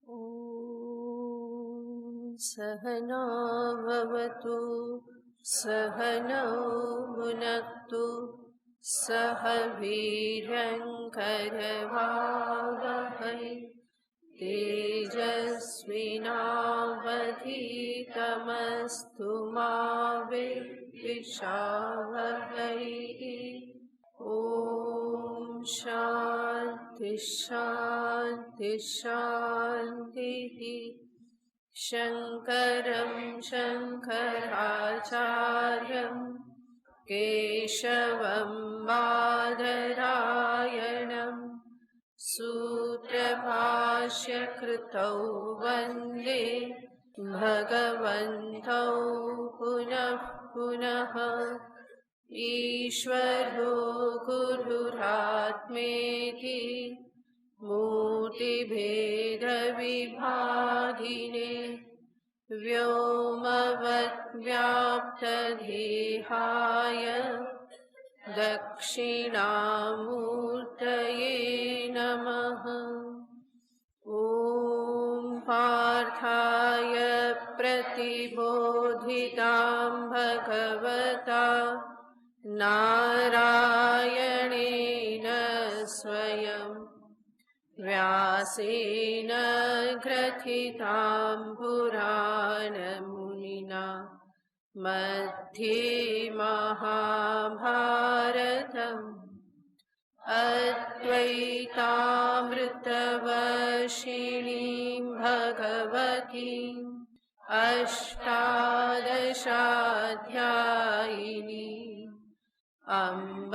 ॐ सहना भवतु सहनौ भुनक्तु सह वीर्यङ्करवावहै तेजस्विनावधीतमस्तु मा विद्विषावहै। ॐ शान्ति शान्ति शान्तिः। शङ्करं शङ्कराचार्यं केशवं बादरायणं सूत्रभाष्यकृतौ वन्दे भगवन्तौ पुनः पुनः। ईश्वरो गुरुरात्मेति मूर्तिभेदविभागिने व्योमवद्व्याप्तदेहाय दक्षिणामूर्तये नमः। ॐ पार्थाय प्रतिबोधितां भगवता नारायणेन स्वयं व्यासेन ग्रथितां पुराणमुनिना मध्ये महाभारतम् अद्वैतामृतवर्षिणीं भगवतीम् अष्टादशाध्यायिनी अम्ब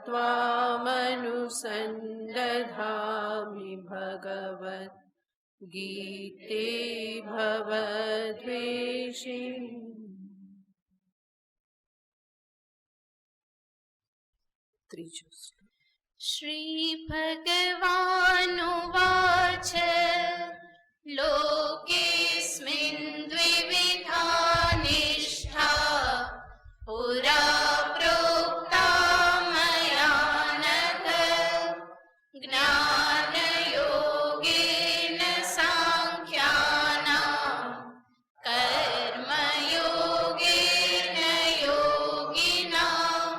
त्वामनुसन्दधामि भगवद्गीते भवद्वेषिणी। श्रीभगवानुवाच लोकेऽस्मिन् द्विविधा निष्ठा पुरा प्रोक्ता मया नघ ज्ञानयोगेन साङ्ख्यानां कर्मयोगेन योगिनां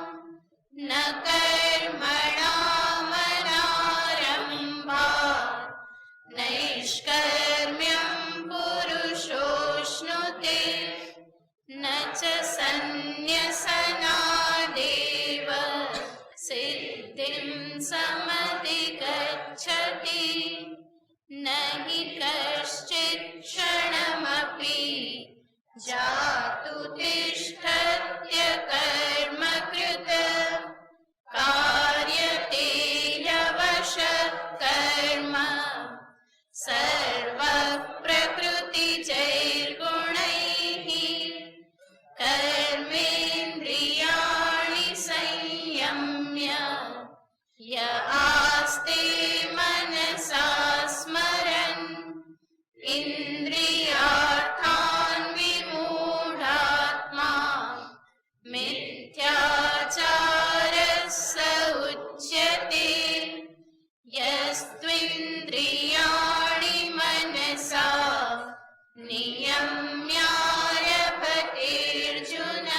न नैष्कर्म्यं पुरुषोऽश्नुते न च सन्न्यसनादेव सिद्धिं समधिगच्छति। न हि कश्चित् क्षणमपि जातु तिष्ठत्यकर्मकृत् कार्यते ह्यवशः कर्म सर्वप्रकृतिजैर्गुणैः कर्मेन्द्रियाणि संयम्य य आस्ते मनसा स्मरन् इन्द्रियार्थान् विमूढात्मा मिथ्याचारः स उच्यते। यस्त्विन्द्रियाणि मनसा नियम्यारभतेऽर्जुन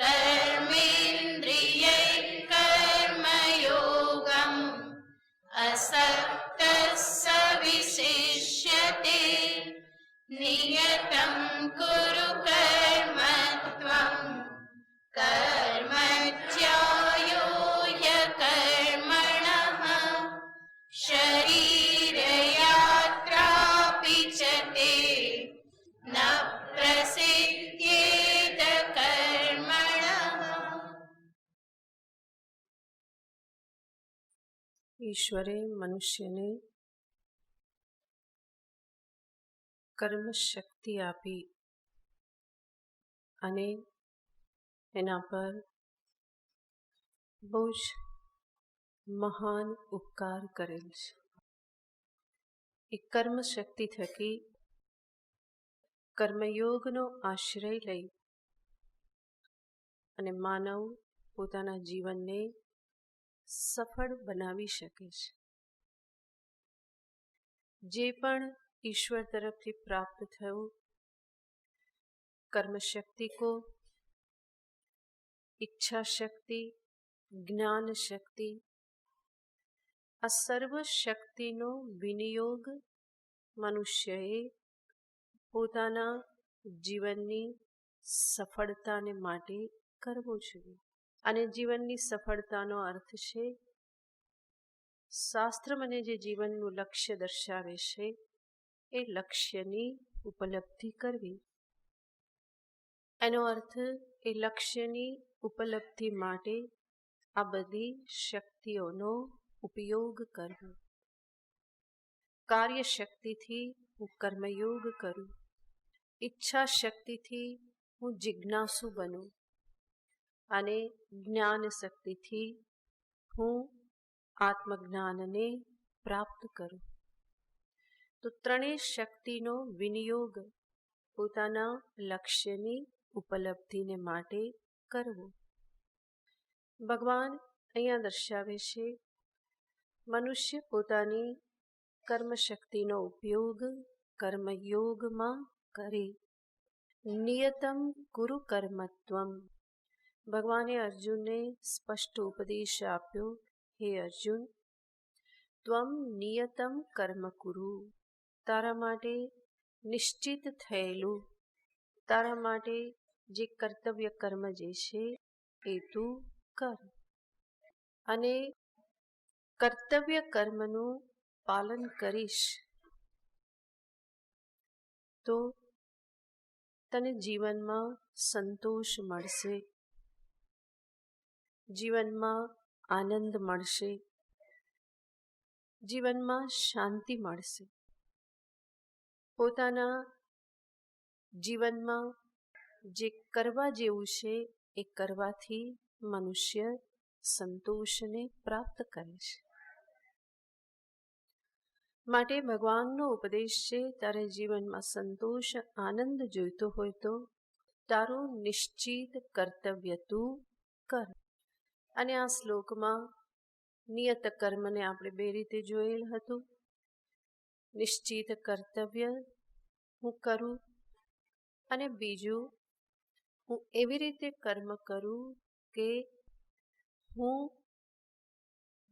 कर्मेन्द्रियैः कर्मयोगम् असक्तः स विशिष्यते। नियतं कुरु कर्म त्वं कर्म ध्यायो ह्यकर्मणः शरीरयात्रापि च ते न प्रसिद्ध्येत कर्मणः। ઈશ્વરે મનુષ્યને કર્મ શક્તિ આપી અને એના પર બહુ જ મહાન ઉપકાર કરેલ છે. એ કર્મ શક્તિ થકી કર્મયોગનો આશ્રય લઈ અને માનવ પોતાના જીવનને સફળ બનાવી શકે છે. જે પણ ઈશ્વર તરફથી પ્રાપ્ત થયું, કર્મ શક્તિ કો, ઈચ્છા શક્તિ, જ્ઞાન શક્તિ, આ સર્વ શક્તિનો વિનિયોગ મનુષ્યએ પોતાના જીવનની સફળતાને માટે કરવો જોઈએ. અને જીવનની સફળતાનો અર્થ છે, શાસ્ત્ર મને જે જીવનનું લક્ષ્ય દર્શાવે છે એ લક્ષ્યની ઉપલબ્ધિ કરવી. એનો અર્થ એ લક્ષ્યની ઉપલબ્ધિ માટે આ બધી શક્તિઓનો ઉપયોગ કરવો. કાર્ય શક્તિથી હું કર્મયોગ કરું, ઈચ્છા શક્તિથી હું જિજ્ઞાસુ બનું, અને જ્ઞાન શક્તિથી હું આત્મજ્ઞાનને પ્રાપ્ત કરું. તો ત્રણેય શક્તિનો વિનિયોગ પોતાના લક્ષ્યની ઉપલબ્ધિને માટે કરવો. ભગવાન અહીંયા દર્શાવે છે, મનુષ્ય પોતાની કર્મશક્તિનો ઉપયોગ કર્મયોગમાં કરે. નિયતમ કુરુ કર્મત્વમ. ભગવાને અર્જુનને સ્પષ્ટ ઉપદેશ આપ્યો, હે અર્જુન, ત્વમ નિયતમ કર્મ કુરુ. તારા માટે નિશ્ચિત થયેલું, તારા માટે જે કર્તવ્ય કર્મ જે છે એ તું કર. અને કર્તવ્ય કર્મનું પાલન કરીશ તો તને જીવનમાં સંતોષ મળશે, જીવનમાં આનંદ મળશે, જીવનમાં શાંતિ મળશે. પોતાના જીવનમાં જે કરવા જેવું છે એ કરવાથી મનુષ્ય સંતોષને પ્રાપ્ત કરે છે. માટે ભગવાનનો ઉપદેશ છે, તારે જીવનમાં સંતોષ આનંદ જોઈતો હોય તો તારું નિશ્ચિત કર્તવ્ય તું કર. અને આ શ્લોકમાં નિયત કર્મને આપણે બે રીતે જોયેલ હતું. નિશ્ચિત કર્તવ્ય હું કરું, અને બીજું હું એવી રીતે કર્મ કરું કે હું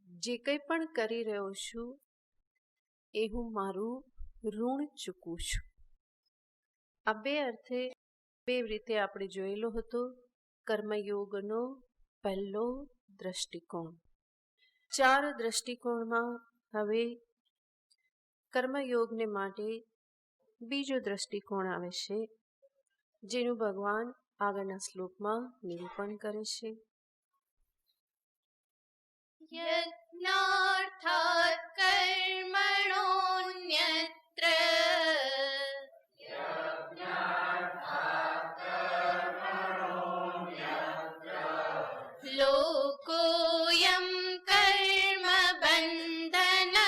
જે કંઈ પણ કરી રહ્યો છું એ હું મારું ઋણ ચૂકવું છું. આ બે અર્થે બે રીતે આપણે જોયેલો હતો કર્મયોગનો પહેલો દ્રષ્ટિકોણ. 4 દ્રષ્ટિકોણમાં હવે કર્મયોગને માટે બીજો દ્રષ્ટિકોણ આવે છે, જેનું ભગવાન આગળના શ્લોકમાં નિરૂપણ કરે છે. યજ્ઞાર્થાત કર્મણોન્યત્ર લોકોયં કર્મ બંધનઃ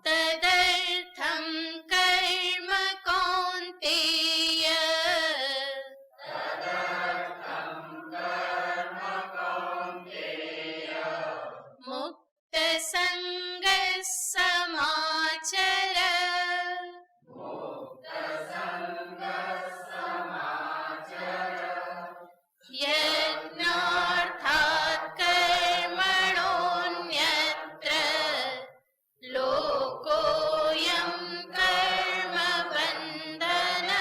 તદર્થં કર્મ કૌન્તેય મુક્ત સંગઃ સમાચર. યજ્ઞાર્થાત કર્મણોન્યત્ર લોકોયં કર્મ બંધનઃ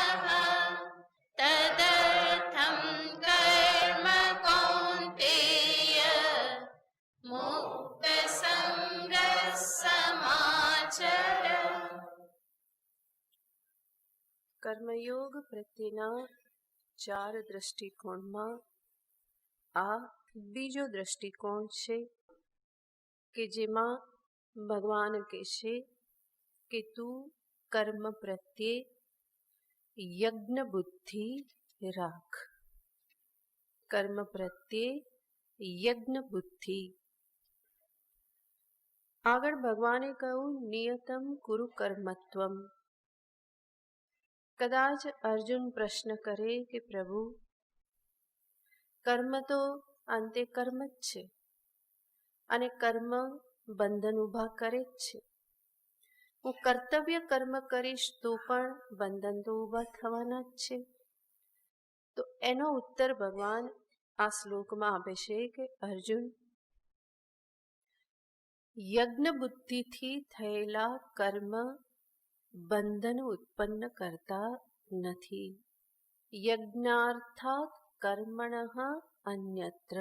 તદર્થં કર્મ કૌન્તેય મુક્ત સંગઃ સમાચર. કર્મયોગ પ્રત્યેના 4 દ્રષ્ટિકોણમાં આ બીજો દ્રષ્ટિકોણ છે કે જેમાં ભગવાન કહે છે કે તું કર્મ પ્રત્યે યજ્ઞ બુદ્ધિ રાખ. કર્મ પ્રત્યે યજ્ઞ બુદ્ધિ. આગળ ભગવાને કહ્યું નિયતમ કુરુ કર્મત્વમ. કદાચ અર્જુન પ્રશ્ન કરે કે પ્રભુ, કર્મ તો અંતે કર્મ જ છે અને કર્મ બંધન ઊભા કરે જ છે. હું કર્તવ્ય કર્મ કરીશ તો પણ બંધન તો ઊભા થવાના જ છે. તો એનો ઉત્તર ભગવાન આ શ્લોકમાં આપે છે કે અર્જુન, યજ્ઞ બુદ્ધિથી થયેલા કર્મ બંધન ઉત્પન્ન કરતા નથી. યજ્ઞાર્થાત કર્મણઃ અન્યત્ર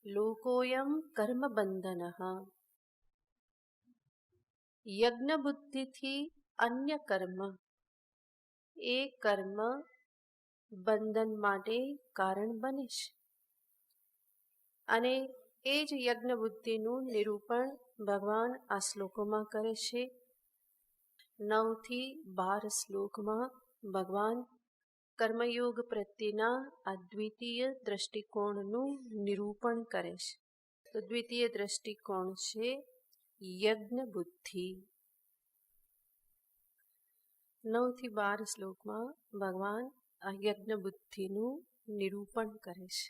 લોકોયમ કર્મ બંધનઃ. યજ્ઞ બુદ્ધિથી અન્ય કર્મ એ કર્મ બંધન માટે કારણ બને છે. અને એ જ યજ્ઞ બુદ્ધિનું નિરૂપણ ભગવાન આ શ્લોકોમાં કરે છે. 9 થી 12 શ્લોકમાં ભગવાન કર્મયોગ પ્રત્યેના આ દ્વિતીય દ્રષ્ટિકોણનું નિરૂપણ કરે છે. તો દ્વિતીય દ્રષ્ટિકોણ છે યજ્ઞ બુદ્ધિ. 9 થી 12 શ્લોકમાં ભગવાન આ યજ્ઞ બુદ્ધિનું નિરૂપણ કરે છે.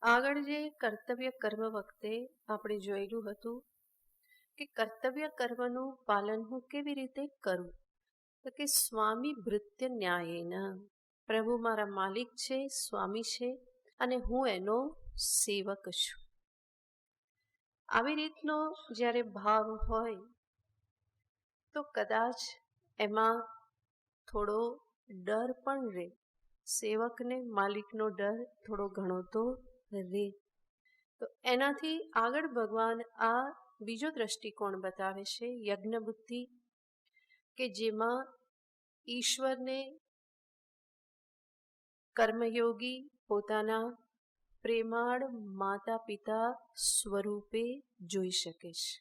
આગળ જે કર્તવ્ય કર્મ વખતે આપણે જોયેલું હતું કે કર્તવ્ય કર્મનું પાલન હું કેવી રીતે કરું, તો કે સ્વામી ભૃત્ય ન્યાયેન. પ્રભુ મારા માલિક છે, સ્વામી છે અને હું એનો સેવક છું. આવી રીતનો જ્યારે ભાવ હોય તો કદાચ એમાં થોડો ડર પણ રહે. સેવકને માલિકનો ડર થોડો ઘણો તો રહે. તો એનાથી આગળ ભગવાન આ બીજો દ્રષ્ટિકોણ બતાવે છે યજ્ઞ બુદ્ધિ, કે જેમાં ઈશ્વરને કર્મયોગી પોતાના પ્રેમાળ માતા પિતા સ્વરૂપે જોઈ શકે છે.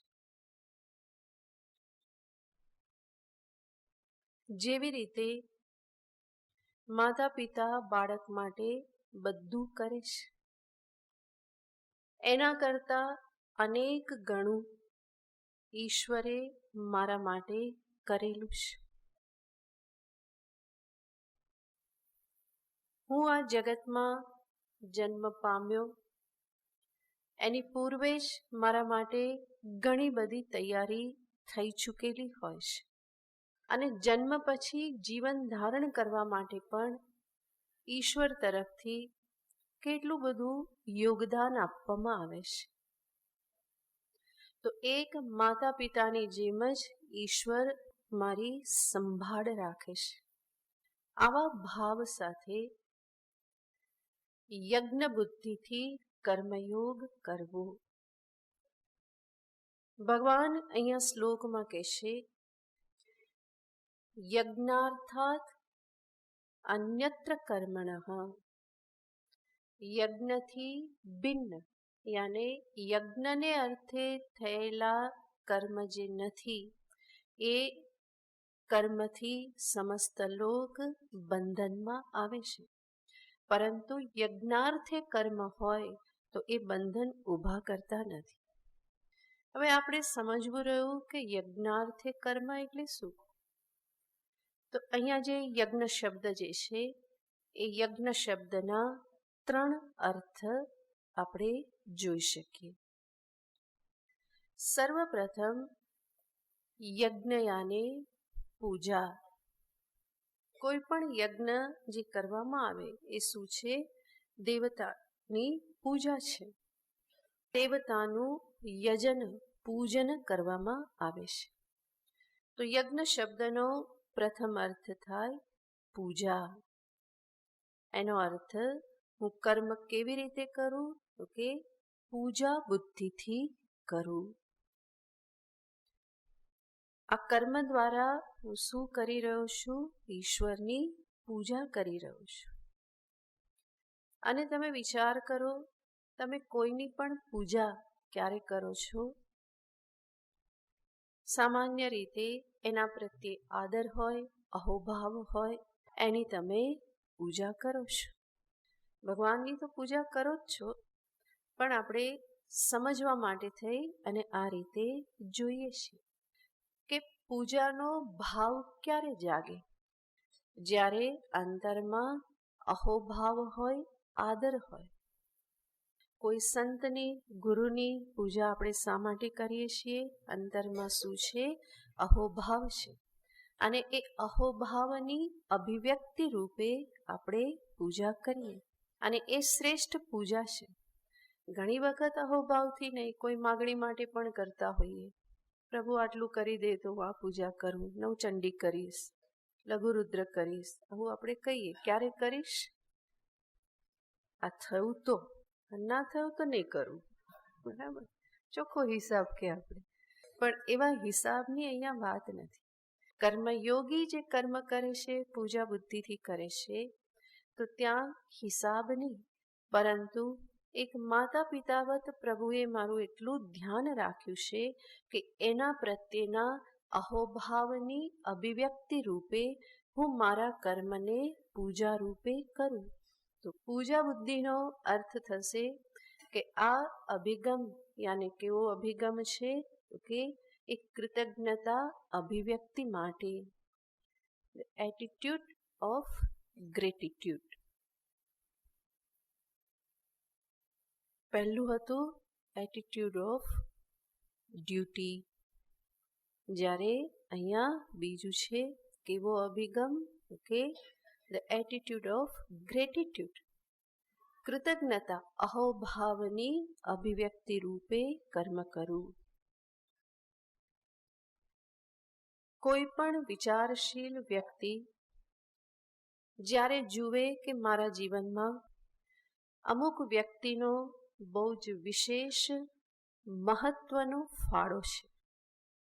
જેવી રીતે માતા પિતા બાળક માટે બધું કરે છે, એના કરતા અનેક ગણું ઈશ્વરે મારા માટે કરેલું છે. હું આ જગતમાં જન્મ પામ્યો એની પૂર્વે જ મારા માટે ઘણી બધી તૈયારી થઈ ચૂકેલી હોય છે. અને જન્મ પછી જીવન ધારણ કરવા માટે પણ ઈશ્વર તરફથી કેટલું બધું યોગદાન આપવામાં આવે છે. તો એક માતા પિતાની જેમ જ ઈશ્વર મારી સંભાળ રાખે છે. આવા ભાવ સાથે યજ્ઞ બુદ્ધિથી કર્મયોગ કરવો. ભગવાન અહીંયા શ્લોકમાં કહેશે યજ્ઞાર્થાત અન્યત્ર કર્મણઃ. યજ્ઞથી ભિન્ન, યાને યજ્ઞને અર્થે થયેલા કર્મ જે નથી એ કર્મથી સમસ્ત લોક બંધનમાં આવે છે. પરંતુ યજ્ઞાર્થે કર્મ હોય તો એ બંધન ઊભા કરતા નથી. હવે આપણે સમજવું રહ્યું કે યજ્ઞાર્થે કર્મ એટલે શું. તો અહીંયા જે યજ્ઞ શબ્દ જે છે એ યજ્ઞ શબ્દના 3 અર્થ આપણે જોઈ શકીએ. સર્વપ્રથમ યજ્ઞ યાને પૂજા. કોઈ પણ યજ્ઞ જે કરવામાં આવે એ શું છે, દેવતાની પૂજા છે. દેવતાનું યજન પૂજન કરવામાં આવે છે. તો યજ્ઞ શબ્દનો પ્રથમ અર્થ થાય પૂજા. એનો અર્થ હું કર્મ કેવી રીતે કરું, તો કે પૂજા બુદ્ધિથી કરું. આ કર્મ દ્વારા હું શું કરી રહ્યો છું, ઈશ્વરની પૂજા કરી રહ્યો છું. અને તમે વિચાર કરો, તમે કોઈની પણ પૂજા ક્યારે કરો છો? સામાન્ય રીતે એના પ્રત્યે આદર હોય, અહોભાવ હોય, એની તમે પૂજા કરો છો. ભગવાનની તો પૂજા કરો જ છો, પણ આપણે સમજવા માટે થઈ અને આ રીતે જોઈએ છીએ કે પૂજાનો ભાવ ક્યારે જાગે? જ્યારે અંતરમાં અહોભાવ હોય, આદર હોય. કોઈ સંતની, ગુરુની પૂજા આપણે શા માટે કરીએ છીએ? અંતરમાં શું છે? અહોભાવ છે. અને એ અહોભાવની અભિવ્યક્તિ રૂપે આપણે પૂજા કરીએ. અને એ શ્રેષ્ઠ પૂજા છે. ઘણી વખત અહોભાવથી નહીં, કોઈ માગણી માટે પણ કરતા હોઈએ. પ્રભુ આટલું કરી દે તો આ પૂજા કરું, નવચંડી કરીશ, લઘુરુદ્ર કરીશ, આવું આપણે કહીએ. ક્યારે કરીશ? આ થયું તો, ના થયું તો નહીં કરું. બરાબર, ચોખ્ખો હિસાબ કે આપણે. પણ એવા હિસાબની અહીંયા વાત નથી. કર્મયોગી જે કર્મ કરે છે, પૂજા બુદ્ધિથી કરે છે, તો ત્યાં હિસાબ નહીં, પરંતુ એક માતા પિતાવત પ્રભુએ મારું એટલું ધ્યાન રાખ્યું છે કે એના પ્રત્યેના અહોભાવની અભિવ્યક્તિ રૂપે હું મારા કર્મને પૂજા રૂપે કરું. તો પૂજા બુદ્ધિનો અર્થ થશે કે આ અભિગમ, યાને કેવો અભિગમ છે? તો કે એક કૃતજ્ઞતા અભિવ્યક્તિ માટે, એટીટ્યુડ ઓફ ગ્રેટિટ્યુડ. પહેલું હતું એટીટ્યુડ ઓફ ડ્યુટી, જ્યારે અહીંયા બીજું છે કેવો અભિગમ? કે ધ એટીટ્યુડ ઓફ ગ્રેટિટ્યુડ, કૃતજ્ઞતા અહોભાવની અભિવ્યક્તિ રૂપે કર્મ કરવું. કોઈ પણ વિચારશીલ વ્યક્તિ જ્યારે જુએ કે મારા જીવનમાં અમુક વ્યક્તિનો બહુ જ વિશેષ મહત્વનો ફાળો છે,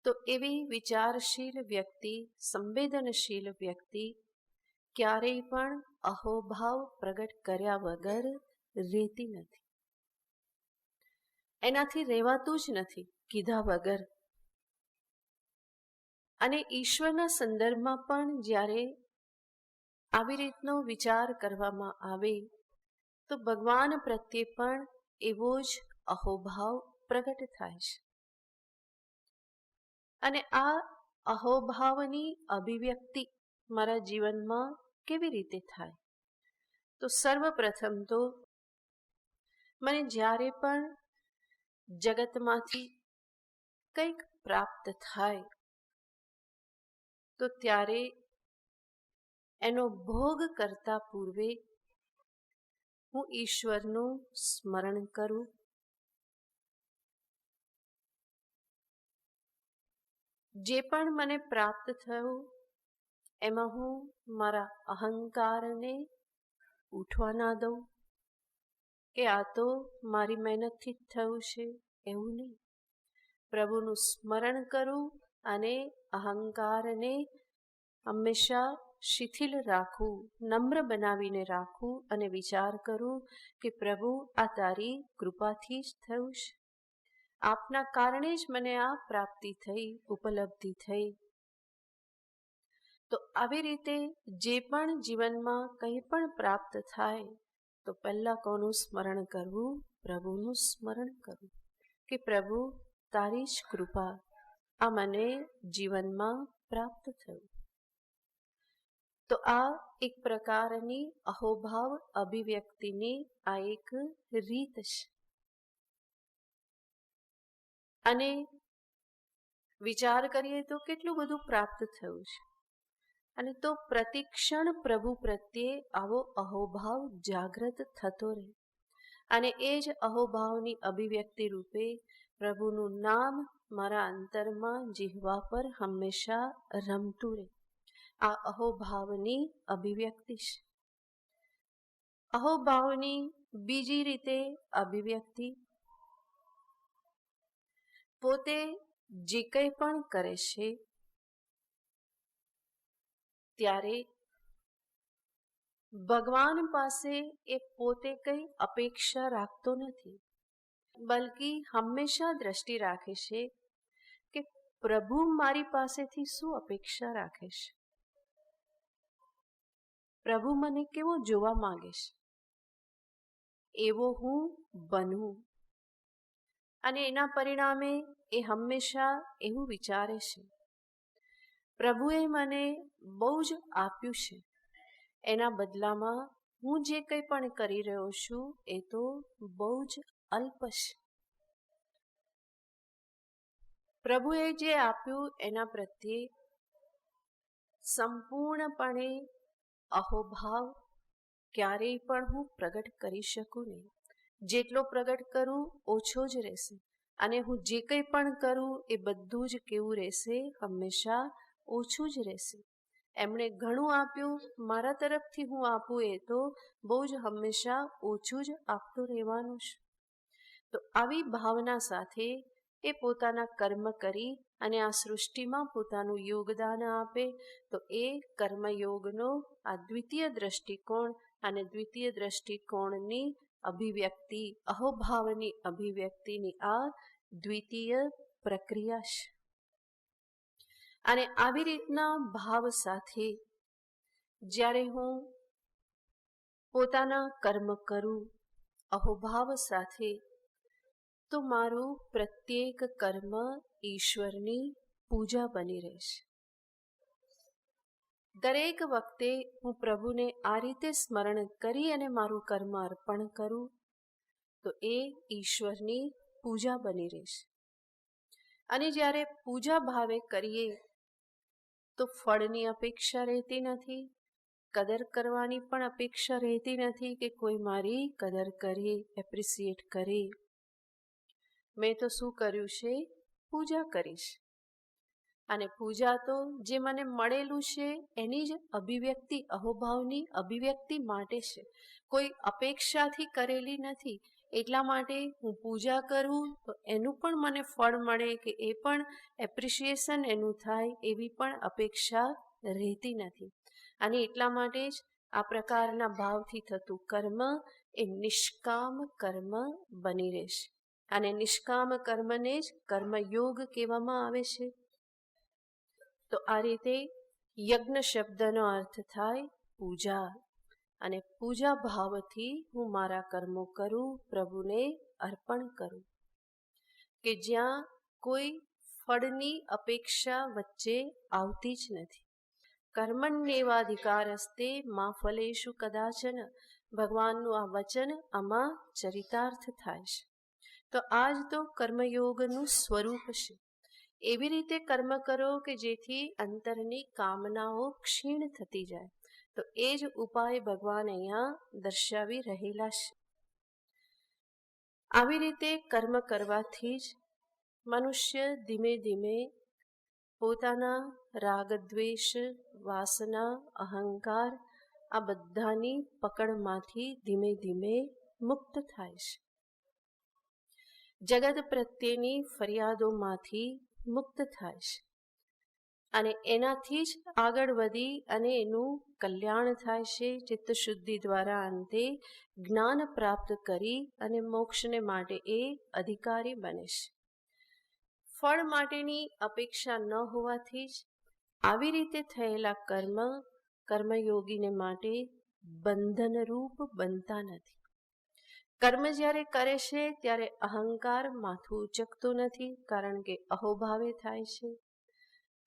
તો એવી વિચારશીલ વ્યક્તિ, સંવેદનશીલ વ્યક્તિ ક્યારેય પણ અહોભાવ પ્રગટ કર્યા વગર રહેતી નથી. એનાથી રહેવાતું જ નથી કીધા વગર. અને ઈશ્વરના સંદર્ભમાં પણ જ્યારે આવી રીતનો વિચાર કરવામાં આવે તો ભગવાન પ્રત્યે પણ એવો જ અહોભાવ પ્રગટ થાય છે. અને આ અહોભાવની અભિવ્યક્તિ મારા જીવનમાં કેવી રીતે થાય? તો સર્વપ્રથમ તો મને જ્યારે પણ જગતમાંથી કંઈક પ્રાપ્ત થાય તો ત્યારે એનો ભોગ કરતા પૂર્વે હું ઈશ્વરનું સ્મરણ કરું. જે પણ મને પ્રાપ્ત થયું એમાં હું મારા અહંકારને ઉઠવા ના દઉં કે આ તો મારી મહેનતથી જ થયું છે, એવું નહીં. પ્રભુનું સ્મરણ કરું અને અહંકારને હંમેશા શિથિલ રાખું, નમ્ર બનાવીને રાખું અને વિચાર કરું કે પ્રભુ આ તારી કૃપાથી જ થયું છે, આપના કારણે જ મને આ પ્રાપ્તિ થઈ, ઉપલબ્ધિ થઈ. તો આવી રીતે જે પણ જીવનમાં કંઈ પણ પ્રાપ્ત થાય તો પહેલાં કોનું સ્મરણ કરવું? પ્રભુનું સ્મરણ કરવું કે પ્રભુ તારી જ કૃપા આ મને જીવનમાં પ્રાપ્ત થયું. તો આ એક પ્રકારની અહોભાવ અભિવ્યક્તિની આ એક રીત છે. અને વિચાર કરીએ તો કેટલું બધું પ્રાપ્ત થયું છે, અને તો પ્રતિક્ષણ પ્રભુ પ્રત્યે આવો અહોભાવ જાગૃત થતો રહે. અને એ જ અહોભાવની અભિવ્યક્તિ રૂપે પ્રભુનું નામ મારા અંતરમાં, જીહવા પર હંમેશા રમતું રહે. આ અહોભાવની અભિવ્યક્તિ છે. અહોભાવની બીજી રીતે અભિવ્યક્તિ, પોતે જે કંઈ પણ કરે છે ત્યારે ભગવાન પાસે એ પોતે કંઈ અપેક્ષા રાખતો નથી, બલકી હંમેશા દ્રષ્ટિ રાખે છે કે પ્રભુ મારી પાસેથી શું અપેક્ષા રાખે છે, પ્રભુ મને કેવો જોવા માંગે છે, એવો હું બનવું. અને એના પરિણામે એ હંમેશા એવું વિચારે છે, પ્રભુએ મને બહુ જ આપ્યું છે, એના બદલામાં હું જે કંઈ પણ કરી રહ્યો છું એ તો બહુ જ અલ્પ છે. પ્રભુએ જે આપ્યું એના પ્રત્યે સંપૂર્ણપણે અહોભાવ ક્યારેય પણ હું પ્રગટ કરી શકું નહીં. જેટલો પ્રગટ કરું ઓછો જ રહેશે, અને હું જે કંઈ પણ કરું એ બધું જ કેવું રહેશે, હંમેશા ઓછું જ રહેશે. એમણે ઘણું આપ્યું, મારા તરફથી હું આપું એ તો બહુ જ હંમેશા ઓછું જ આપતું રહેવાનું છે. તો આવી ભાવના સાથે એ પોતાના કર્મ કરી અને આ સૃષ્ટિમાં પોતાનું યોગદાન આપે, તો એ કર્મયોગનો આ દ્વિતીય દ્રષ્ટિકોણ અને દ્વિતીય દ્રષ્ટિકોણની અભિવ્યક્તિ, અહોભાવની અભિવ્યક્તિની આ દ્વિતીય પ્રક્રિયા છે. અને આવી રીતના ભાવ સાથે જ્યારે હું પોતાના કર્મ કરું અહોભાવ સાથે, તો મારું પ્રત્યેક કર્મ ઈશ્વરની પૂજા બની રહેશે. દરેક વખતે હું પ્રભુને આ રીતે સ્મરણ કરી અને મારું કર્મ અર્પણ કરું તો એ ઈશ્વરની પૂજા બની રહેશે. અને જ્યારે પૂજા ભાવે કરીએ તો ફળની અપેક્ષા રહેતી નથી, કદર કરવાની પણ અપેક્ષા રહેતી નથી કે કોઈ મારી કદર કરે, એપ્રિસિએટ કરે. મેં તો શું કર્યું છે? પૂજા કરીશ. અને પૂજા તો જે મને મળેલું છે એની જ અભિવ્યક્તિ, અહોભાવની અભિવ્યક્તિ માટે છે, કોઈ અપેક્ષાથી કરેલી નથી. એટલા માટે હું પૂજા કરું તો એનું પણ મને ફળ મળે કે એ પણ એપ્રિશિએશન એનું થાય, એવી પણ અપેક્ષા રહેતી નથી. અને એટલા માટે જ આ પ્રકારના ભાવથી થતું કર્મ એ નિષ્કામ કર્મ બની રહેશે. અને નિષ્કામ કર્મને જ કર્મયોગ કહેવામાં આવે છે. તો આ રીતે યજ્ઞ શબ્દનો અર્થ થાય પૂજા, અને પૂજા ભાવથી હું મારા કર્મો કરું, પ્રભુને અર્પણ કરું, કે જ્યાં કોઈ ફળની અપેક્ષા વચ્ચે આવતી જ નથી. કર્મણ્યેવાધિકારસ્તે મા ફલેષુ કદાચન, ભગવાનનું આ વચન આમાં ચરિતાર્થ થાય છે. તો આ જ તો કર્મયોગનું સ્વરૂપ છે. એવી રીતે કર્મ કરો કે જેથી અંતરની કામનાઓ ક્ષીણ થતી જાય. તો એ જ ઉપાય ભગવાન અહીંયા દર્શાવી રહેલા છે. આવી રીતે કર્મ કરવાથી જ મનુષ્ય ધીમે ધીમે પોતાના રાગ, દ્વેષ, વાસના, અહંકાર આ બધાની પકડમાંથી ધીમે ધીમે મુક્ત થાય છે. જગત પ્રત્યેની ફરિયાદોમાંથી મુક્ત થાય છે. અને એનાથી જ આગળ વધી અને એનું કલ્યાણ થાય છે. ચિત્તશુદ્ધિ દ્વારા અંતે જ્ઞાન પ્રાપ્ત કરી અને મોક્ષને માટે એ અધિકારી બને છે. ફળ માટેની અપેક્ષા ન હોવાથી જ આવી રીતે થયેલા કર્મ કર્મયોગીને માટે બંધનરૂપ બનતા નથી. કર્મ જ્યારે કરે છે ત્યારે અહંકાર માથું ઉચકતો નથી, કારણ કે અહોભાવે થાય છે.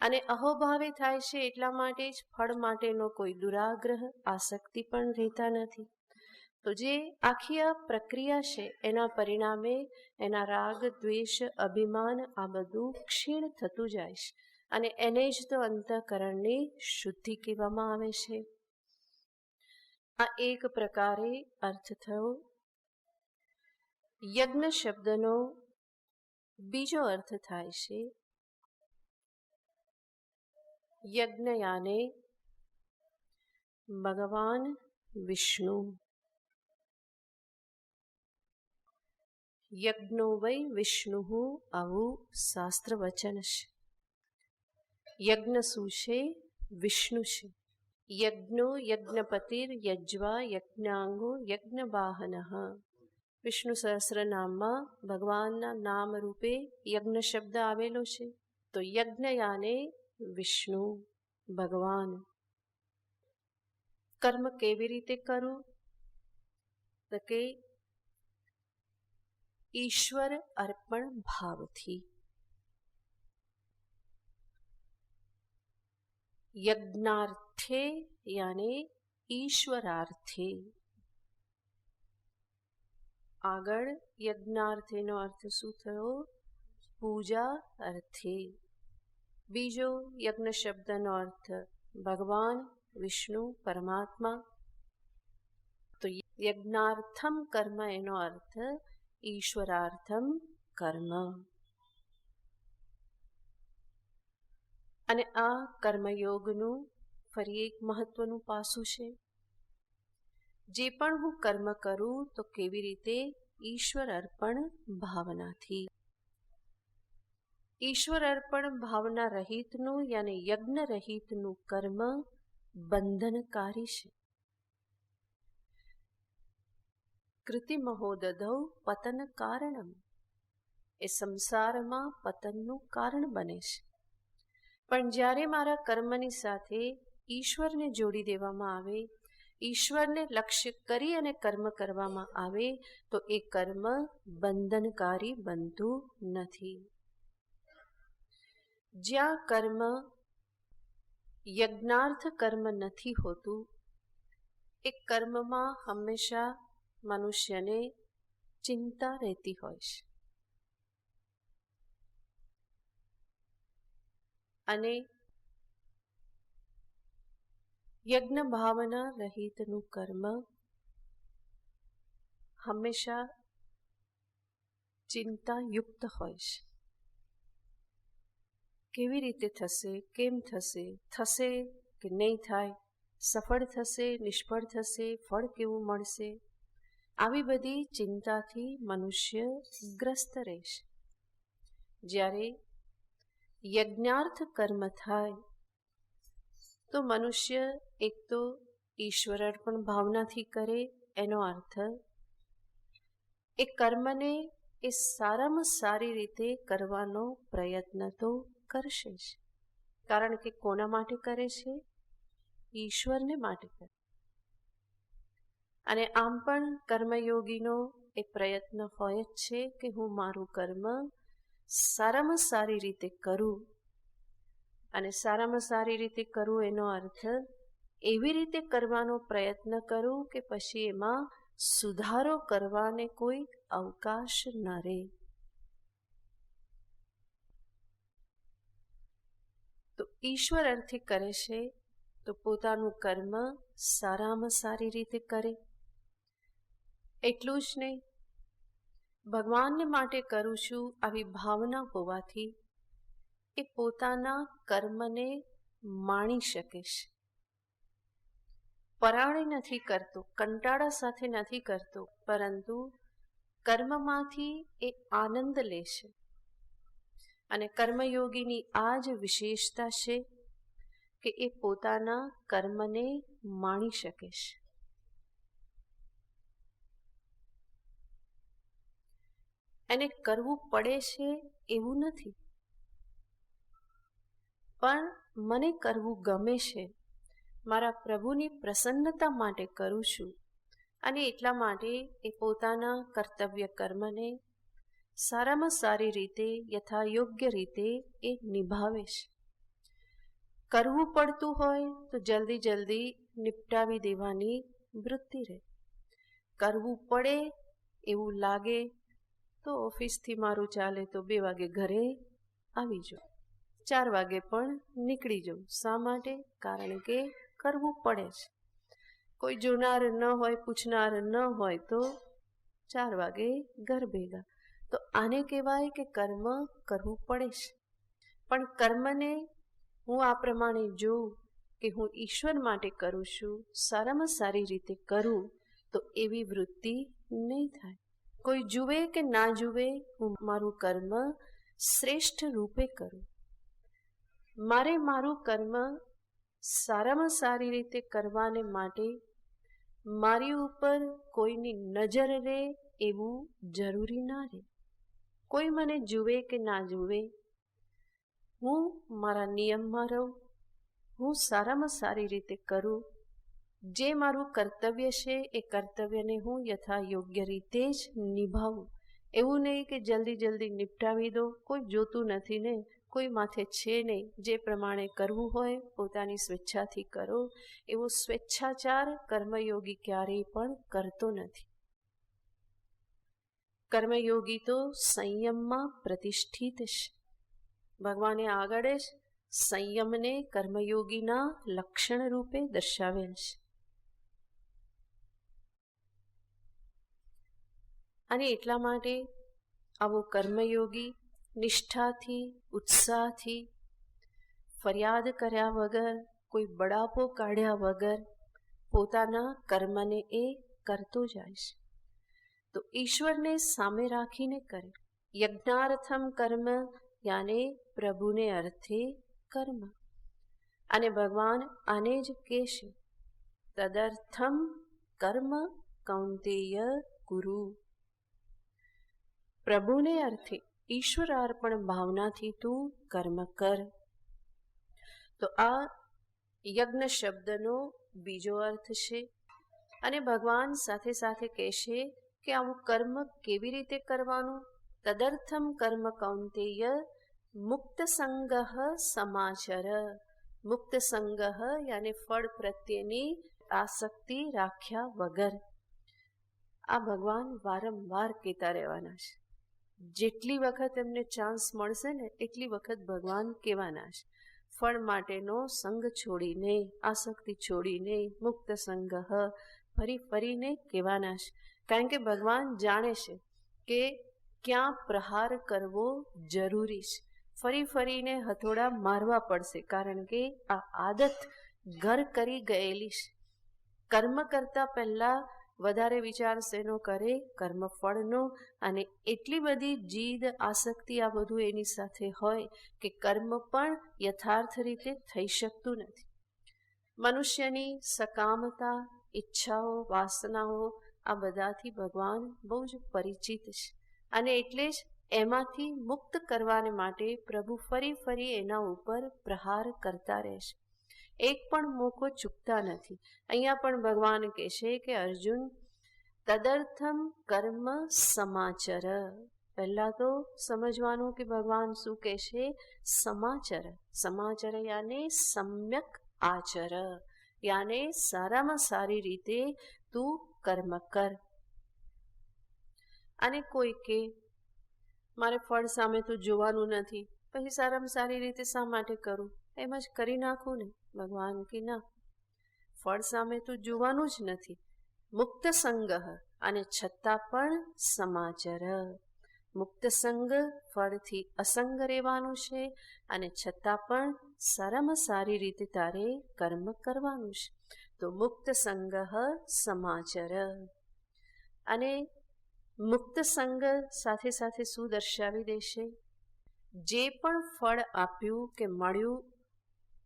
અને અહોભાવે થાય છે એટલા માટે જ ફળ માટેનો કોઈ દુરાગ્રહ, આસક્તિ પણ રહેતા નથી. તો જે આખી આ પ્રક્રિયા છે એના પરિણામે એના રાગ, દ્વેષ, અભિમાન આ બધું ક્ષીણ થતું જાય છે. અને એને જ તો અંતઃકરણની શુદ્ધિ કહેવામાં આવે છે. આ એક પ્રકારે અર્થ થયો. યજ્ઞ શબ્દનો બીજો અર્થ થાય છે યજ્ઞયાને ભગવાન વિષ્ણુ. યજ્ઞો વૈ વિષ્ણુ, આવું શાસ્ત્ર વચન છે. યજ્ઞ શું છે? વિષ્ણુ છે. યજ્ઞો યજ્ઞપતિર યજ્વા યજ્ઞાંગો યજ્ઞવાહન. વિષ્ણુ સહસ્રનામમાં ભગવાનના નામ રૂપે યજ્ઞ શબ્દ આવેલો છે. તો યજ્ઞયાને વિષ્ણુ ભગવાન. કર્મ કેવી રીતે કરવું? તો કે ઈશ્વર અર્પણ ભાવથી. યજ્ઞાર્થે યાને ઈશ્વરાર્થે. આગળ યજ્ઞાર્થેનો અર્થ શું થયો? પૂજા અર્થે. બીજો યજ્ઞ શબ્દનો અર્થ ભગવાન વિષ્ણુ પરમાત્મા. તો યજ્ઞાર્થમ કર્મ એનો અર્થ ઈશ્વરાર્થમ કર્મ. અને આ કર્મયોગનું ફરી એક મહત્વનું પાસું છે. જે પણ હું કર્મ કરું તો કેવી રીતે? ઈશ્વર અર્પણ ભાવનાથી. ઈશ્વર અર્પણ ભાવના રહિતનું યાની યજ્ઞ રહિતનું કર્મ બંધનકારી છે. કૃતિમહોદધૌ પતન કારણમ. એ સંસારમાં પતનનું કારણ બને છે. પણ જ્યારે મારા કર્મની સાથે ઈશ્વરને જોડી દેવામાં આવે, ઈશ્વરને લક્ષ્ય કરી અને કર્મ કરવામાં આવે તો એ કર્મ બંધનકારી બનતું નથી. જ્યાં કર્મ યજ્ઞાર્થ કર્મ નથી હોતું એ કર્મમાં હંમેશા મનુષ્યને ચિંતા રહેતી હોય છે. અને યજ્ઞ ભાવના રહિતનું કર્મ હંમેશા ચિંતાયુક્ત હોય છે. કેવી રીતે થશે? કેમ થશે? થશે કે નહીં થાય? સફળ થશે? નિષ્ફળ થશે? ફળ કેવું મળશે? આવી બધી ચિંતાથી મનુષ્ય ગ્રસ્ત રહેશે. જ્યારે યજ્ઞાર્થ કર્મ થાય તો મનુષ્ય એક તો ઈશ્વર અર્પણ ભાવનાથી કરે, એનો અર્થ એ કર્મને એ સારામાં સારી રીતે કરવાનો પ્રયત્ન તો કરશે જ. કારણ કે કોના માટે કરે છે? ઈશ્વરને માટે કરે. અને આમ પણ કર્મયોગીનો એ પ્રયત્ન હોય જ છે કે હું મારું કર્મ સારામાં સારી રીતે કરું. અને સારામાં સારી રીતે કરું એનો અર્થ એવી રીતે કરવાનો પ્રયત્ન કરું કે પછી એમાં સુધારો કરવાને કોઈ અવકાશ ન રહે. તો ઈશ્વર અર્થે કરે છે તો પોતાનું કર્મ સારામાં સારી રીતે કરે. એટલું જ નહીં, ભગવાનને માટે કરું છું આવી ભાવના હોવાથી એ પોતાના કર્મને માણી શકે છે. પરાણે નથી કરતો, કંટાળા સાથે નથી કરતો, પરંતુ કર્મમાંથી એ આનંદ લે છે. અને કર્મયોગીની આ જ વિશેષતા છે કે એ પોતાના કર્મને માણી શકે છે. એને કરવું પડે છે એવું નથી, પણ મને કરવું ગમે છે. મારા પ્રભુની પ્રસન્નતા માટે કરું છું અને એટલા માટે એ પોતાના કર્તવ્ય કર્મને સારામાં સારી રીતે યથાયોગ્ય રીતે એ નિભાવે છે. કરવું પડતું હોય તો જલ્દી જલ્દી નિપટાવી દેવાની વૃત્તિ રહે. કરવું પડે એવું લાગે તો ઓફિસથી મારું ચાલે તો 2 વાગે ઘરે આવી જાઉં, 4 વાગે પણ નીકળી જાઉં. શા માટે? કારણ કે કરવું પડે છે. કોઈ જોનાર ન હોય, પૂછનાર ન હોય તો 4 વાગે ઘર ભેગા. તો આને કહેવાય કે કર્મ કરવું પડે છે. પણ કર્મને હું આ પ્રમાણે જોઉં કે હું ઈશ્વર માટે કરું છું, સારામાં સારી રીતે કરું, તો એવી વૃત્તિ નહીં થાય. કોઈ જુએ કે ના જુએ, હું મારું કર્મ શ્રેષ્ઠ રૂપે કરું. મારે મારું કર્મ સારામાં સારી રીતે કરવાને માટે મારી ઉપર કોઈની નજર રહે એવું જરૂરી ના રહે. કોઈ મને જુએ કે ના જુએ, હું મારા નિયમમાં રહું, હું સારામાં સારી રીતે કરું. જે મારું કર્તવ્ય છે એ કર્તવ્યને હું યથા યોગ્ય રીતે જ નિભાવું. એવું નહીં કે જલ્દી જલ્દી નિપટાવી દો, કોઈ જોતું નથી ને, કોઈ માથે છે નહીં. જે પ્રમાણે કરવું હોય પોતાની સ્વેચ્છાથી કરો. એવો સ્વેચ્છાચાર કર્મયોગી ક્યારેય પણ કરતો નથી. કર્મયોગી તો સંયમમાં પ્રતિષ્ઠિત છે. ભગવાને આગળ જ સંયમને કર્મયોગીના લક્ષણ રૂપે દર્શાવેલ છે. અને એટલા માટે આવો કર્મયોગી નિષ્ઠાથી, ઉત્સાહથી, ફરિયાદ કર્યા વગર, કોઈ બડાપો કાઢ્યા વગર પોતાના કર્મને એ કરતો જાય છે. તો ઈશ્વરને સામે રાખીને કરે. યજ્ઞાર્થમ કર્મ યાને પ્રભુને અર્થે કર્મ. અને ભગવાન આને જ કહેશે, તદર્થમ કર્મ કૌંતેય કુરુ. પ્રભુને અર્થે ઈશ્વર અર્પણ ભાવનાથી તું કર્મ કર. તો આ યજ્ઞ શબ્દનો બીજો અર્થ છે. અને ભગવાન સાથે સાથે કહેશે કે આવું કર્મ કેવી રીતે કરવાનું. તદર્થમ કર્મ કૌંતેય મુક્ત સંગઃ સમાચર. મુક્ત સંગઃ યાને ફળ પ્રત્યેની આસક્તિ રાખ્યા વગર. આ ભગવાન વારંવાર કહેતા રહેવાના છે. જેટલી વખત એમને ચાન્સ મળશે ને એટલી વખત ભગવાન કહેવાના છે. ફળ માટેનો સંગ છોડીને, આસક્તિ છોડીને મુક્ત સંગઃ ફરી ફરીને કહેવાના છે. કારણ કે ભગવાન જાણે છે કે ક્યાં પ્રહાર કરવો જરૂરી છે. ફરી ફરીને હથોડા મારવા પડશે, કારણ કે આ આદત ઘર કરી ગયેલી છે. કર્મ કરતા પહેલા વધારે વિચાર શેનો કરે? કર્મફળનો. અને એટલી બધી જીદ, આસક્તિ આ બધું એની સાથે હોય કે કર્મ પણ યથાર્થ રીતે થઈ શકતું નથી. મનુષ્યની સકામતા, ઈચ્છાઓ, વાસનાઓ આ બધાથી ભગવાન બહુ જ પરિચિત છે. અને એટલે જ એમાંથી મુક્ત કરવાને માટે પ્રભુ ફરી ફરી એના ઉપર પ્રહાર કરતા રહેશે. એક પણ મોકો ચૂકતા નથી. અહીંયા પણ ભગવાન કહેશે કે અર્જુન, તદર્થમ કર્મ સમાચર. પહેલા તો સમજવાનું કે ભગવાન શું કહેશે? સમાચર. સમાચર યાને સમ્યક આચર, યાને સારામાં સારી રીતે તું કર્મ કર. અને કોઈ કે મારે ફળ સામે તો જોવાનું નથી, પછી સારામાં સારી રીતે શા માટે કરું? એમ જ કરી નાખું ને. ભગવાન કે ના, ફળ સામે તો જોવાનું જ નથી. મુક્ત સંગ અને છતાં પણ સમાચર. મુક્ત સંગ ફળથી અસંગ રહેવાનું છે અને છતાં પણ સારામાં સારી રીતે તારે કર્મ કરવાનું છે. તો મુક્ત સંગ સમાચર. અને મુક્ત સંગ સાથે સાથે શું દર્શાવી દેશે? જે પણ ફળ આપ્યું કે મળ્યું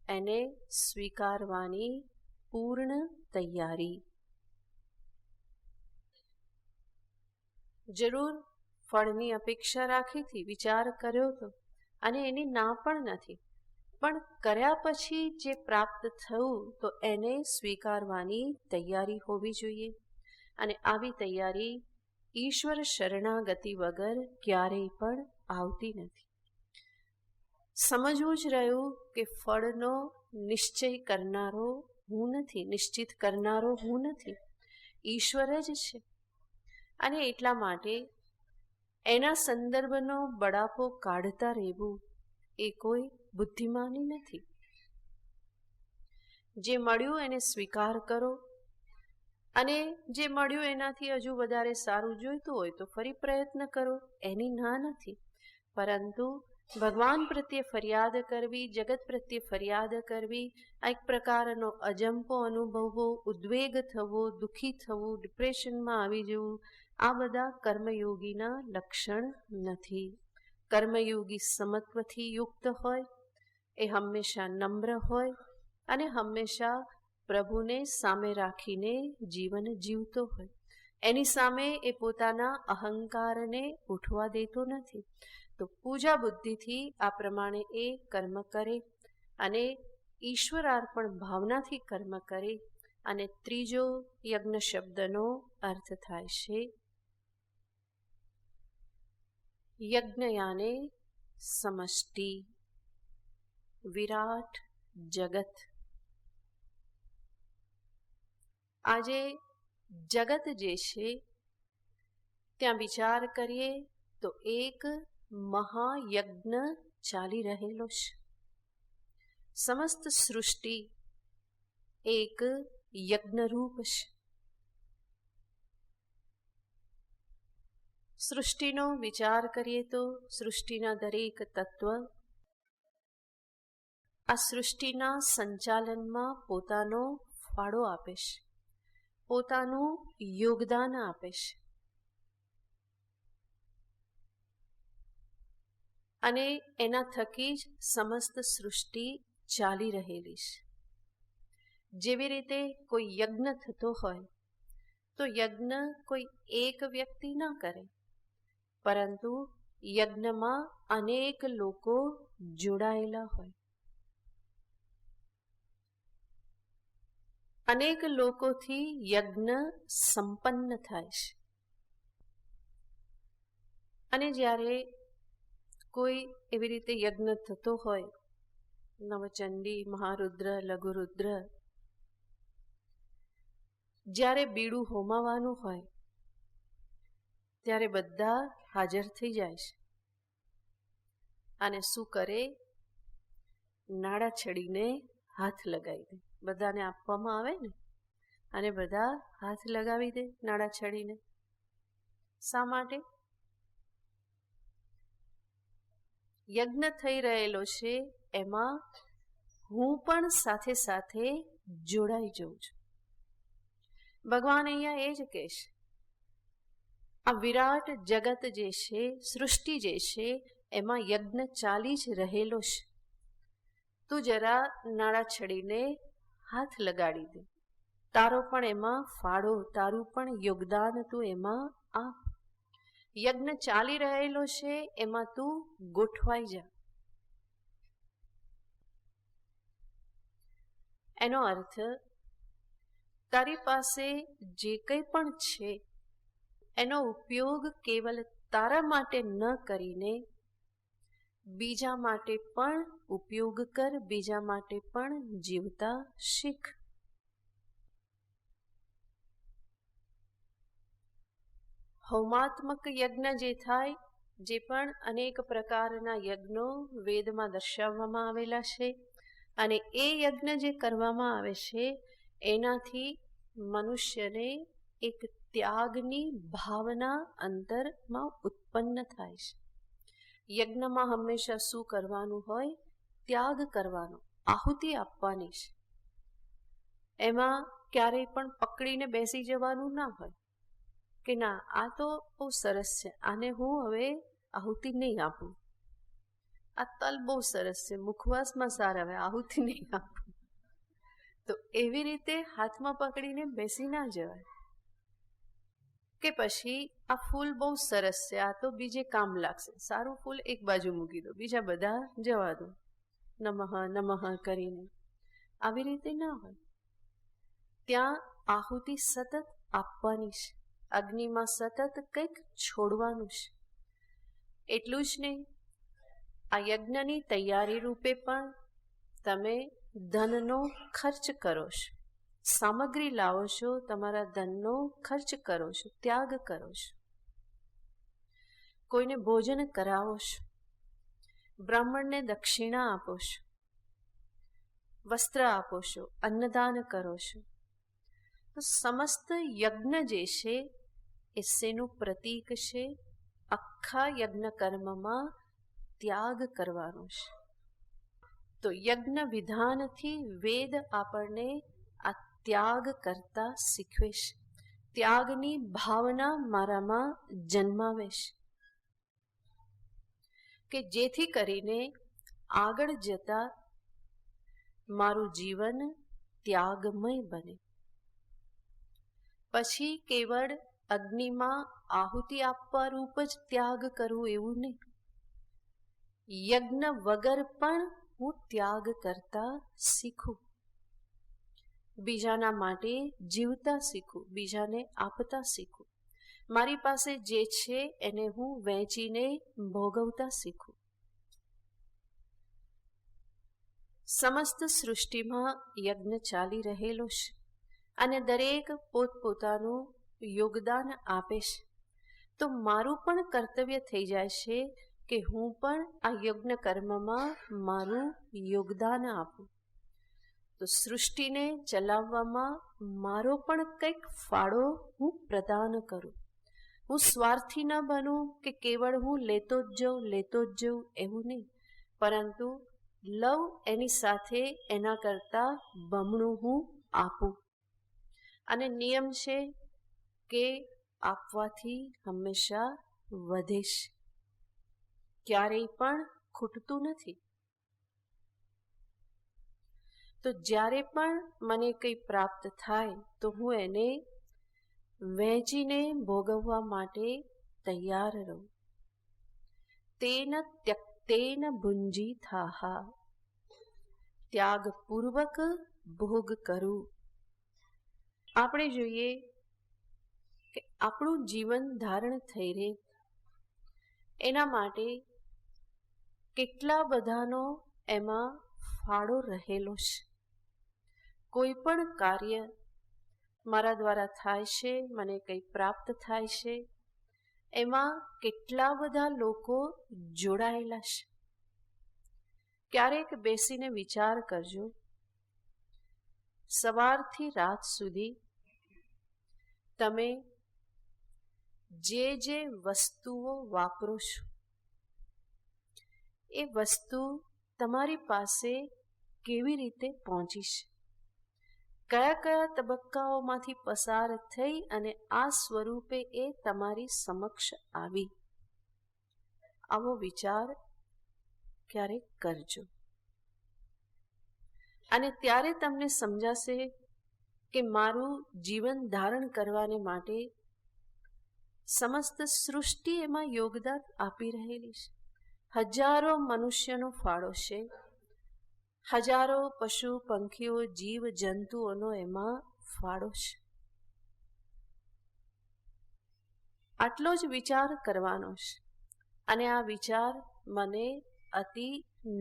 એને સ્વીકારવાની પૂર્ણ તૈયારી. જરૂર ફળની અપેક્ષા રાખી હતી, વિચાર કર્યો હતો અને એની ના પણ નથી, પણ કર્યા પછી જે પ્રાપ્ત થયું તો એને સ્વીકારવાની તૈયારી હોવી જોઈએ. અને આવી તૈયારી ઈશ્વર શરણાગતિ વગર ક્યારેય પણ આવતી નથી. સમજવું જ રહ્યું કે ફળનો નિશ્ચય કરનારો હું નથી, નિશ્ચિત કરનારો હું નથી, ઈશ્વર જ છે. અને એટલા માટે એના સંદર્ભનો બડાપો કાઢતા રહેવું એ કોઈ બુદ્ધિમાની નથી. જે મળ્યું એને સ્વીકાર કરો. અને જે મળ્યું એનાથી હજુ વધારે સારું જોઈતું હોય તો ફરી પ્રયત્ન કરો, એની ના નથી. પરંતુ ભગવાન પ્રત્યે ફરિયાદ કરવી, જગત પ્રત્યે ફરિયાદ કરવી, આ એક પ્રકારનો અજંપો અનુભવવો, ઉદ્વેગ થવો, દુઃખી થવું, ડિપ્રેશનમાં આવી જવું, આ બધા કર્મયોગીના લક્ષણ નથી. કર્મયોગી સમત્વથી યુક્ત હોય, એ હંમેશા નમ્ર હોય અને હંમેશા પ્રભુને સામે રાખીને જીવન જીવતો હોય. એની સામે એ પોતાના અહંકારને ઉઠવા દેતો નથી. તો પૂજા બુદ્ધિથી આ પ્રમાણે એ કર્મ કરે અને ઈશ્વરાર્પણ ભાવનાથી કર્મ કરે. અને ત્રીજો યજ્ઞ શબ્દનો અર્થ થાય છે યજ્ઞયાને સમષ્ટિ, વિરાટ જગત. આજે જગત જે છે ત્યાં વિચાર કરીએ તો એક મહાયજ્ઞ ચાલી રહેલો છે. સમસ્ત સૃષ્ટિ એક યજ્ઞરૂપ છે. સૃષ્ટિનો વિચાર કરીએ તો સૃષ્ટિના દરેક તત્વ આ સૃષ્ટિના સંચાલનમાં પોતાનો ફાળો આપે છે, પોતાનું યોગદાન આપે છે. અને એના થકી જ સમસ્ત સૃષ્ટિ ચાલી રહેલી છે. જેવી રીતે કોઈ યજ્ઞ થતો હોય તો યજ્ઞ કોઈ એક વ્યક્તિ ના કરે, પરંતુ યજ્ઞમાં અનેક લોકો જોડાયેલા હોય. અનેક લોકોથી યજ્ઞ સંપન્ન થાય છે. અને જ્યારે કોઈ એવી રીતે યજ્ઞ થતો હોય, નવચંડી, મહારુદ્ર, લઘુરુદ્ર, જ્યારે બીડું હોમાવાનું હોય ત્યારે બધા હાજર થઈ જાય છે. અને શું કરે? નાડા છડીને હાથ લગાવી દે. બધાને આપવામાં આવે ને, અને બધા હાથ લગાવી દે નાડા છડીને. શા માટે? યજ્ઞ થઈ રહેલો છે, એમાં હું પણ સાથે સાથે જોડાઈ જઉં છું. ભગવાન અહીંયા એ જ કહે છે, આ વિરાટ જગત જે છે, સૃષ્ટિ જે છે, એમાં યજ્ઞ ચાલી જ રહેલો છે. તું જરા નાડા છડીને હાથ લગાડી દે. તારો પણ એમાં ફાળો, તારું પણ યોગદાન તું એમાં આપ. યજ્ઞ ચાલી રહેલો છે, એમાં તું ગોઠવાઈ જા. એનો અર્થ, તારી પાસે જે કંઈ પણ છે એનો ઉપયોગ કેવલ તારા માટે ન કરીને બીજા માટે પણ ઉપયોગ કર, બીજા માટે પણ જીવતા શીખ. હોમાત્મક યજ્ઞ જે થાય, જે પણ અનેક પ્રકારના યજ્ઞો વેદમાં દર્શાવવામાં આવેલા છે, અને એ યજ્ઞ જે કરવામાં આવે છે એનાથી મનુષ્યને એક ત્યાગની ભાવના અંતરમાં ઉત્પન્ન થાય છે. યજ્ઞમાં હંમેશા શું કરવાનું હોય? ત્યાગ કરવાનો, આહુતિ આપવાની છે. એમાં ક્યારેય પણ પકડીને બેસી જવાનું ના હોય કે ના, આ તો બહુ સરસ છે, આને હું હવે આહુતિ નહીં આપું. આ તલ બહુ સરસ છે, મુખવાસમાં સારા, હવે આહુતિ નહીં આપું. તો એવી રીતે હાથમાં પકડીને બેસી ના જવાય. કે પછી આ ફૂલ બહુ સરસ છે, આ તો બીજે કામ લાગશે, સારું ફૂલ એક બાજુ મૂકી દો, બીજા બધા જવા દો, નમઃ નમઃ કરીને. આવી રીતે ના હોય. ત્યાં આહુતિ સતત આપવાની છે, અગ્નિમાં સતત કંઈક છોડવાનું છે. એટલું જ નહીં, આ યજ્ઞની તૈયારી રૂપે પણ તમે ધનનો ખર્ચ કરો છો, સામગ્રી લાવો છો, તમારા ધનનો ખર્ચ કરો છો, ત્યાગ કરો છો. કોઈને ભોજન કરાવો છો, બ્રાહ્મણને દક્ષિણા આપો છો, વસ્ત્ર આપો છો, અન્નદાન કરો છો. તો સમસ્ત યજ્ઞ જે છે એ શેનું પ્રતીક છે? આખા યજ્ઞ કર્મમાં ત્યાગ કરવાનો છે. તો યજ્ઞ વિધાનથી વેદ આપણને આ ત્યાગ કરતા શીખવે છે. ત્યાગની ભાવના મારામાં જન્માવે છે, કે જેથી કરીને આગળ જતા મારું જીવન ત્યાગમય બને. પછી કેવળ અગ્નિમાં આહુતિ આપવા રૂપ જ ત્યાગ કરવું એવું નહીં. યજ્ઞ વગર પણ હું ત્યાગ કરતા શીખું, બીજાના માટે જીવતા શીખું, બીજાને આપતા શીખું, મારી પાસે જે છે એને હું વહેંચીને ભોગવતા શીખું. સમસ્ત સૃષ્ટિમાં યજ્ઞ ચાલી રહેલો છે અને દરેક પોતપોતાનું યોગદાન આપે છે. તો મારું પણ કર્તવ્ય થઈ જાય છે કે હું પણ આ યજ્ઞ કર્મમાં મારું યોગદાન આપું. તો સૃષ્ટિને ચલાવવામાં મારો પણ કંઈક ફાળો હું પ્રદાન કરું. હું સ્વાર્થી ન બનું કે કેવળ હું લેતો જ જાઉં એવું નહીં, પરંતુ લવ એની સાથે એના કરતાં બમણું હું આપું. અને નિયમ છે કે આપવાથી હંમેશા વધે છે, ક્યારેય પણ ખૂટતું નથી. તો જ્યારે પણ મને કંઈ પ્રાપ્ત થાય તો હું એને વહેંચીને ભોગવવા માટે તૈયાર રહું. તેન ત્યક્તેન ભુંજીથાહા, ત્યાગપૂર્વક ભોગ કરું. આપણે જોઈએ કે આપણું જીવન ધારણ થઈ રહે એના માટે કેટલા બધાનો એમાં ફાળો રહેલો છે. કોઈ પણ કાર્ય મારા દ્વારા થાય છે, મને કંઈ પ્રાપ્ત થાય છે, એમાં કેટલા બધા લોકો જોડાયેલા છે. ક્યારેક બેસીને વિચાર કરજો, સવારથી રાત સુધી તમે જે વસ્તુઓ વાપરો છો એ વસ્તુ તમારી પાસે કેવી રીતે પહોંચી છે, કયા કયા તબક્કાઓમાંથી પસાર થઈ અને આ સ્વરૂપે એ તમારી સમક્ષ આવી. આવો વિચાર ક્યારેક કરજો અને ત્યારે તમને સમજાશે કે મારું જીવન ધારણ કરવાને માટે સમસ્ત સૃષ્ટિ એમાં યોગદાન આપી રહેલી છે. હજારો મનુષ્યનો ફાળો છે, હજારો પશુ પંખીઓ જીવ જંતુઓનો એમાં ફાળો છે. આટલો જ વિચાર કરવાનો છે અને આ વિચાર મને અતિ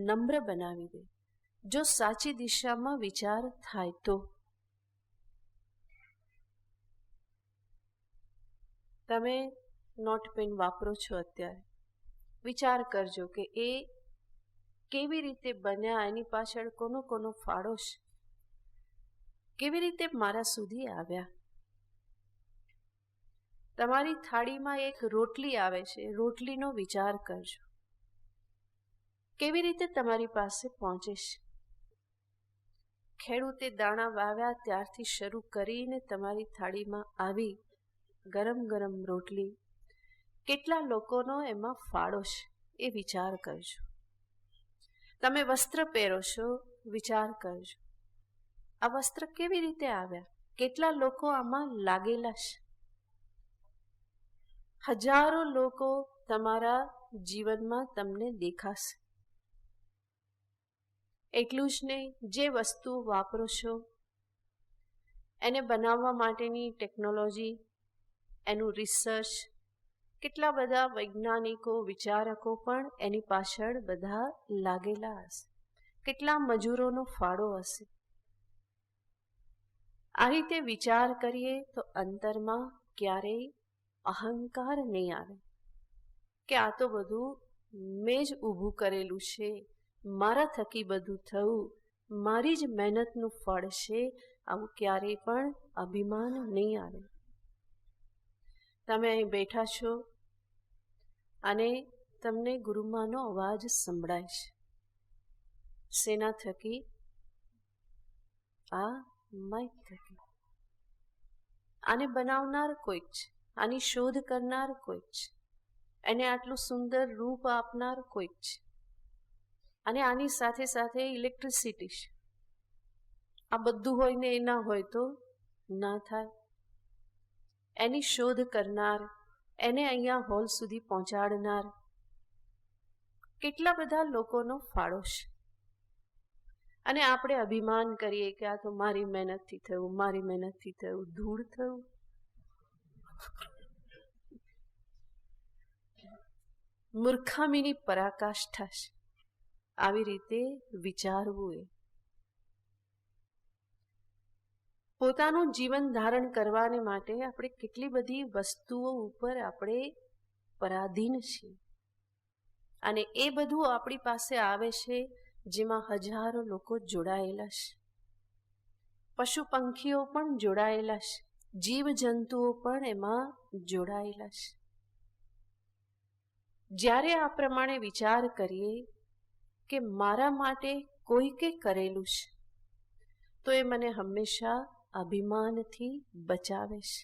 નમ્ર બનાવી દે જો સાચી દિશામાં વિચાર થાય તો. તમે નોટપેન વાપરો છો અત્યારે, વિચાર કરજો કે એ કેવી રીતે બન્યા, એની પાછળ કોનો ફાળો છે, કેવી રીતે મારા સુધી આવ્યા. તમારી થાળીમાં એક રોટલી આવે છે, રોટલીનો વિચાર કરજો, કેવી રીતે તમારી પાસે પહોંચે છે. ખેડૂતે દાણા વાવ્યા ત્યારથી શરૂ કરીને તમારી થાળીમાં આવી ગરમ ગરમ રોટલી, કેટલા લોકોનો એમાં ફાળો છે એ વિચાર કરજો. તમે વસ્ત્ર પહેરો છો, વિચાર કરજો, આ વસ્ત્ર કેવી રીતે આવ્યા, કેટલા લોકો આમાં લાગેલા છે. હજારો લોકો તમારા જીવનમાં તમને દેખાશે. એટલું જ નહીં, જે વસ્તુ વાપરો છો એને બનાવવા માટેની ટેકનોલોજી, એનું રિસર્ચ, કેટલા બધા વૈજ્ઞાનિકો વિચારકો પણ એની પાછળ બધા લાગેલા હશે, કેટલા મજૂરોનો ફાળો હશે. આ રીતે વિચાર કરીએ તો અંતરમાં ક્યારેય અહંકાર નહીં આવે કે આ તો બધું મેં જ ઊભું કરેલું છે, મારા થકી બધું થયું, મારી જ મહેનતનું ફળ છે. આવું ક્યારેય પણ અભિમાન નહીં આવે. તમે અહીં બેઠા છો અને તમને ગુરુમાનો અવાજ સંભળાય છે. શેના થકી? આ માઇક થકી. આને બનાવનાર કોઈક છે, આની શોધ કરનાર કોઈક છે, એને આટલું સુંદર રૂપ આપનાર કોઈક છે, અને આની સાથે સાથે ઇલેક્ટ્રિસિટી છે. આ બધું હોય ને એ ના હોય તો ના થાય. એની શોધ કરનાર, એને અહીંયા હોલ સુધી પહોંચાડનાર કેટલા બધા લોકોનો ફાળો છે. અને આપણે અભિમાન કરીએ કે આ તો મારી મહેનતથી થયું, મારી મહેનતથી થયું. ધૂળ થયું. મૂર્ખામીની પરાકાષ્ઠા છે. આવી રીતે વિચારવું એ પોતાનું જીવન ધારણ કરવાને માટે આપણે કેટલી બધી વસ્તુઓ ઉપર આપણે પરાધીન છીએ. અને એ બધું આપણી પાસે આવે છે જેમાં હજારો લોકો જોડાયેલા છે. પશુ પંખીઓ પણ જોડાયેલા છે, જીવજંતુઓ પણ એમાં જોડાયેલા છે. જ્યારે આ પ્રમાણે વિચાર કરીએ કે મારા માટે કોઈકે કરેલું છે, તો એ મને હંમેશા અભિમાનથી બચાવે છે.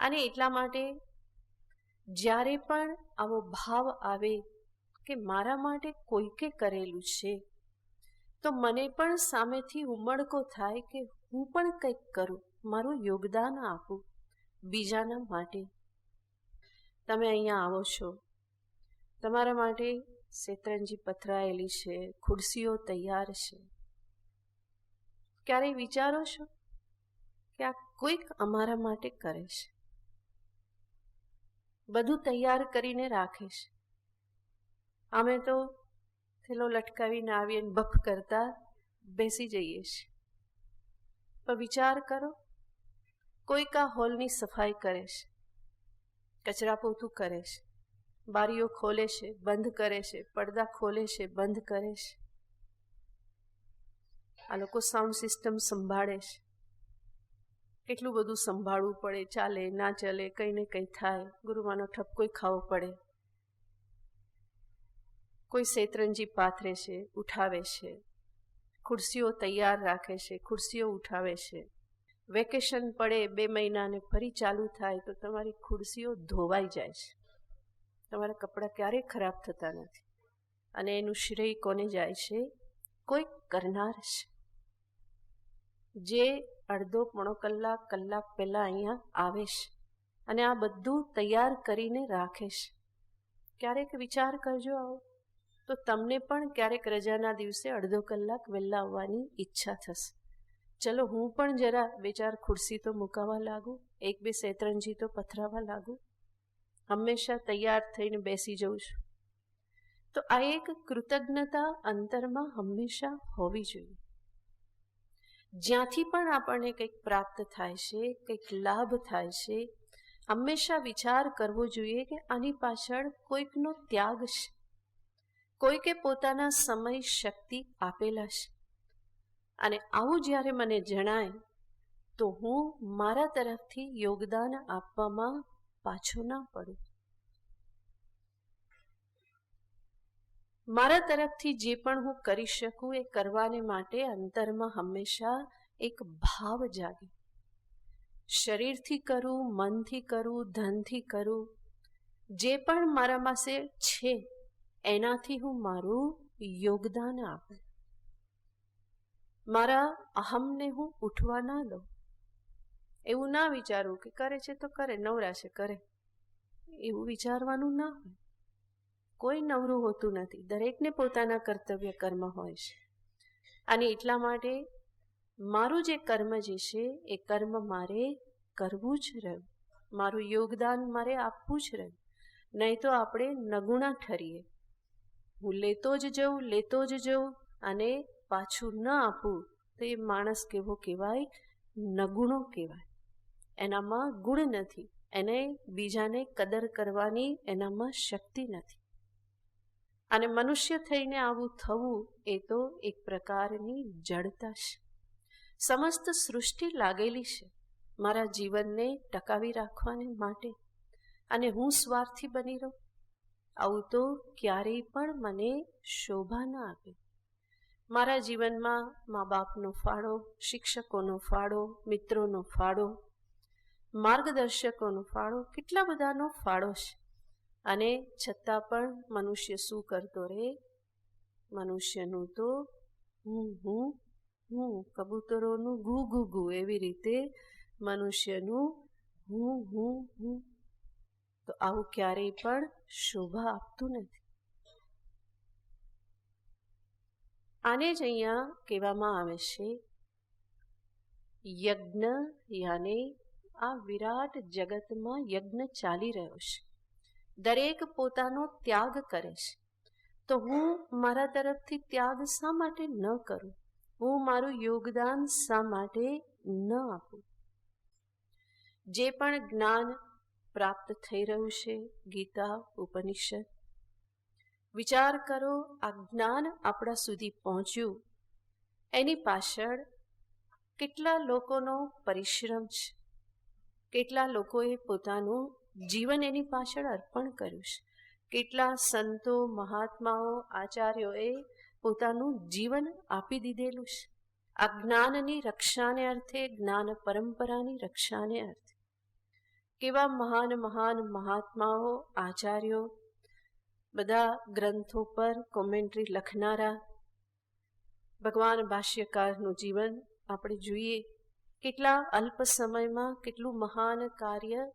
અને એટલા માટે જ્યારે પણ આવો ભાવ આવે કે મારા માટે કોઈકે કરેલું છે, તો મને પણ સામેથી ઉમળકો થાય કે હું પણ કંઈક કરું, મારું યોગદાન આપું બીજાના માટે. તમે અહીંયા આવો છો, તમારા માટે શેતરંજી પથરાયેલી છે, ખુરશીઓ તૈયાર છે. ક્યારેય વિચારો છો કે આ કોઈક અમારા માટે કરે છે, બધું તૈયાર કરીને રાખે છે. અમે તો થેલો લટકાવીને આવીએ ને બફ કરતા બેસી જઈએ છીએ. પણ વિચાર કરો, કોઈક આ હોલની સફાઈ કરે છે, કચરા પોતું કરે છે, બારીઓ ખોલે છે, બંધ કરે છે, પડદા ખોલે છે, બંધ કરે છે. આ લોકો સાઉન્ડ સિસ્ટમ સંભાળે છે. કેટલું બધું સંભાળવું પડે, ચાલે ના ચાલે, કંઈ ને કંઈ થાય, ગુરુમાનો ઠપકોય ખાવો પડે. કોઈ શેતરંજી પાથરે છે, ઉઠાવે છે, ખુરશીઓ તૈયાર રાખે છે, ખુરશીઓ ઉઠાવે છે. વેકેશન પડે 2 મહિનાને ફરી ચાલુ થાય તો તમારી ખુરશીઓ ધોવાઈ જાય છે. તમારા કપડાં ક્યારેય ખરાબ થતા નથી. અને એનું શ્રેય કોને જાય છે? કોઈ કરનાર છે, જે અડધો પોણો કલાક પહેલાં અહીંયા આવે છે અને આ બધું તૈયાર કરીને રાખે છે. ક્યારેક વિચાર કરજો આવો, તો તમને પણ ક્યારેક રજાના દિવસે અડધો કલાક વહેલા આવવાની ઈચ્છા થશે. ચલો હું પણ જરા 2-4 ખુરશી તો મુકાવા લાગુ, 1-2 શેતરંજી તો પથરાવા લાગુ. હંમેશા તૈયાર થઈને બેસી જઉં છું. તો આ એક કૃતજ્ઞતા અંતરમાં હંમેશા હોવી જોઈએ. જ્યાંથી પણ આપણને કંઈક પ્રાપ્ત થાય છે, કંઈક લાભ થાય છે, હંમેશા વિચાર કરવો જોઈએ કે આની પાછળ કોઈકનો ત્યાગ છે, કોઈકે પોતાના સમય શક્તિ આપેલા છે. અને આવું જ્યારે મને જણાય તો હું મારા તરફથી યોગદાન આપવામાં પાછો ના પડું. મારા તરફથી જે પણ હું કરી શકું એ કરવાને માટે અંતરમાં હંમેશા એક ભાવ જાગે. શરીરથી કરું, મનથી કરું, ધનથી કરું, જે પણ મારા પાસે છે એનાથી હું મારું યોગદાન આપું. મારા અહમને હું ઉઠવા ના દઉં. એવું ના વિચારું કે કરે છે તો કરે, નવરા છે કરે, એવું વિચારવાનું ના હોય. કોઈ નવરું હોતું નથી, દરેકને પોતાના કર્તવ્ય કર્મ હોય છે. અને એટલા માટે મારું જે કર્મ જે છે એ કર્મ મારે કરવું જ રહ્યું, મારું યોગદાન મારે આપવું જ રહ્યું. નહીં તો આપણે નગુણા ઠરીએ. હું લેતો જ જઉં અને પાછું ન આપું તો એ માણસ કેવો કહેવાય? નગુણો કહેવાય. એનામાં ગુણ નથી, એને બીજાને કદર કરવાની એનામાં શક્તિ નથી. અને મનુષ્ય થઈને આવું થવું એ તો એક પ્રકારની જડતા છે. સમસ્ત સૃષ્ટિ લાગેલી છે મારા જીવનને ટકાવી રાખવાને માટે, અને હું સ્વાર્થી બની રહું, આવું તો ક્યારેય પણ મને શોભા ના આપે. મારા જીવનમાં મા બાપનો ફાળો, શિક્ષકોનો ફાળો, મિત્રોનો ફાળો, માર્ગદર્શકોનો ફાળો, કેટલા બધાનો ફાળો છે. અને છતાં પણ મનુષ્ય શું કરતો રહે? મનુષ્યનું તો હું કબૂતરોનું ગુ ગુ ગુ એવી રીતે મનુષ્યનું હું. તો આવું ક્યારેય પણ શોભા આપતું નથી. આને જ અહીંયા કહેવામાં આવે છે યજ્ઞ, યાને આ વિરાટ જગતમાં યજ્ઞ ચાલી રહ્યો છે. દરેક પોતાનો ત્યાગ કરે છે. તો હું મારા તરફથી ત્યાગ શા માટે ન કરું? હું મારું યોગદાન શા માટે ન આપું? જે પણ જ્ઞાન પ્રાપ્ત થઈ રહ્યું છે ગીતા ઉપનિષદ. વિચાર કરો, આ જ્ઞાન આપણા સુધી પહોંચ્યું એની પાછળ કેટલા લોકોનો પરિશ્રમ છે, કેટલા લોકોએ પોતાનું જીવન એની પાછળ અર્પણ કર્યું છે, કેટલા સંતો, મહાત્માઓ, આચાર્યોએ પોતાનું જીવન આપી દીધેલું છે આ જ્ઞાનની રક્ષાને અર્થે, જ્ઞાન પરંપરાની રક્ષાને અર્થે. કેવા મહાન મહાન મહાત્માઓ, આચાર્યો, બધા ગ્રંથો પર કોમેન્ટ્રી લખનારા, ભગવાન ભાષ્યકારનું જીવન આપણે જોઈએ, કેટલા અલ્પ સમયમાં કેટલું મહાન કાર્ય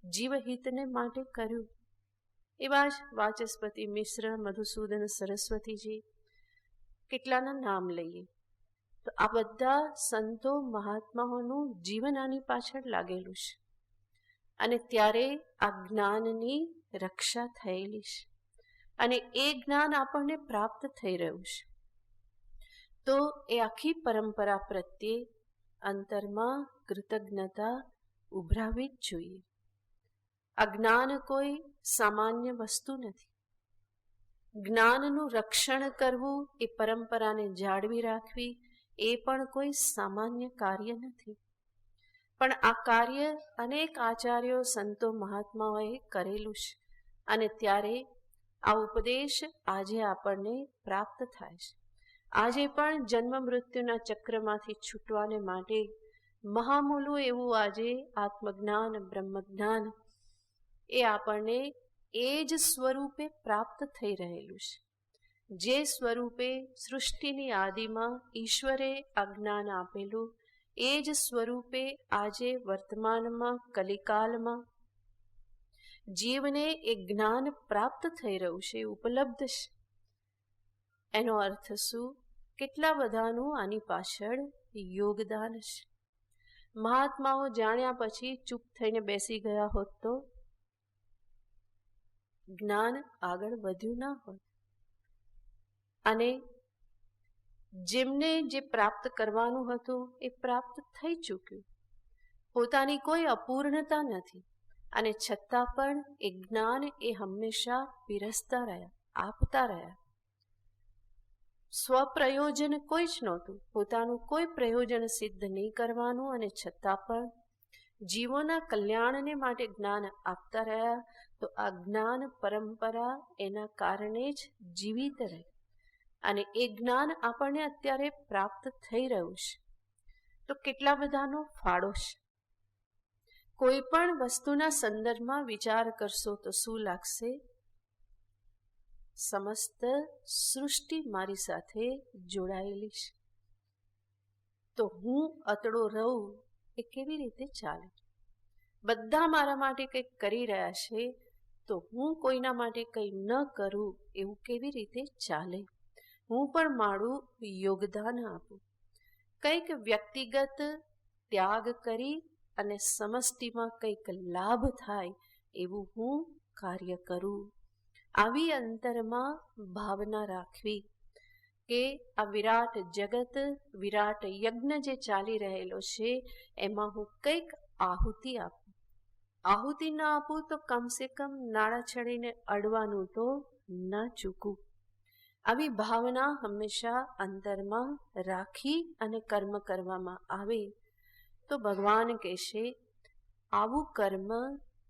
જીવહિતને માટે કર્યું. એવા જ વાચસ્પતિ મિશ્ર, મધુસૂદન સરસ્વતીજી, કેટલાના નામ લઈએ તો આ બધા સંતો મહાત્માઓનું જીવન આની પાછળ લાગેલું છે. અને ત્યારે આ જ્ઞાનની રક્ષા થયેલી છે અને એ જ્ઞાન આપણને પ્રાપ્ત થઈ રહ્યું છે. તો એ આખી પરંપરા પ્રત્યે અંતરમાં કૃતજ્ઞતા ઉભરાવી જ જોઈએ. આ જ્ઞાન કોઈ સામાન્ય વસ્તુ નથી. જ્ઞાનનું રક્ષણ કરવું, એ પરંપરાને જાળવી રાખવી, એ પણ કોઈ સામાન્ય કાર્ય નથી. પણ આ કાર્ય અનેક આચાર્યો, સંતો, મહાત્માઓએ કરેલું છે અને ત્યારે આ ઉપદેશ આજે આપણને પ્રાપ્ત થાય છે. આજે પણ જન્મ મૃત્યુના ચક્રમાંથી છૂટવાને માટે મહામૂલું એવું આજે આત્મજ્ઞાન, બ્રહ્મજ્ઞાન એ આપણને એ જ સ્વરૂપે પ્રાપ્ત થઈ રહેલું છે. જે સ્વરૂપે સૃષ્ટિની આદિમાં ઈશ્વરે આ જ્ઞાન આપેલું, એ જ સ્વરૂપે આજે વર્તમાનમાં, કલિકાલમાં જીવને એ જ્ઞાન પ્રાપ્ત થઈ રહ્યું છે, ઉપલબ્ધ છે. એનો અર્થ શું? કેટલા બધાનું આની પાછળ યોગદાન છે. મહાત્માઓ જાણ્યા પછી ચૂપ થઈને બેસી ગયા હોત તો જ્ઞાન આગળ વધ્યું ના હોત. અને જેમને જે પ્રાપ્ત કરવાનું હતું એ પ્રાપ્ત થઈ ચૂક્યું. પોતાની કોઈ અપૂર્ણતા નથી અને છતાં પણ એ જ્ઞાન એ હંમેશા પીરસતા રહ્યા, આપતા રહ્યા. સ્વપ્રયોજન કોઈ જ નહોતું, પોતાનું કોઈ પ્રયોજન સિદ્ધ નહીં કરવાનું અને છતાં પણ જીવોના કલ્યાણને માટે જ્ઞાન આપતા રહ્યા. તો આ જ્ઞાન પરંપરા એના કારણે જ જીવિત રહે અને એ જ્ઞાન આપણને અત્યારે પ્રાપ્ત થઈ રહ્યું છે. તો કેટલા બધાનો ફાળો છે. કોઈ પણ વસ્તુના સંદર્ભમાં વિચાર કરશો તો શું લાગશે? સમસ્ત સૃષ્ટિ મારી સાથે જોડાયેલી છે. તો હું અતડો રહું એ કેવી રીતે ચાલે? બધા મારા માટે કંઈક કરી રહ્યા છે તો હું કોઈના માટે કંઈ ન કરું એવું કેવી રીતે ચાલે? હું પણ મારું યોગદાન આપું, કંઈક વ્યક્તિગત ત્યાગ કરી અને સમષ્ટિમાં કંઈક લાભ થાય એવું હું કાર્ય કરું. આવી અંતરમાં ભાવના રાખવી કે આ વિરાટ જગત, વિરાટ યજ્ઞ જે ચાલી રહેલો છે એમાં હું કંઈક આહુતિ આપું. આહુતિ ન આપું તો કમસે કમ નાળા છડીને અડવાનું તો ન ચૂકું. આવી ભાવના હંમેશા અંતરમાં રાખી અને કર્મ કરવામાં આવે તો ભગવાન કહેશે આવું કર્મ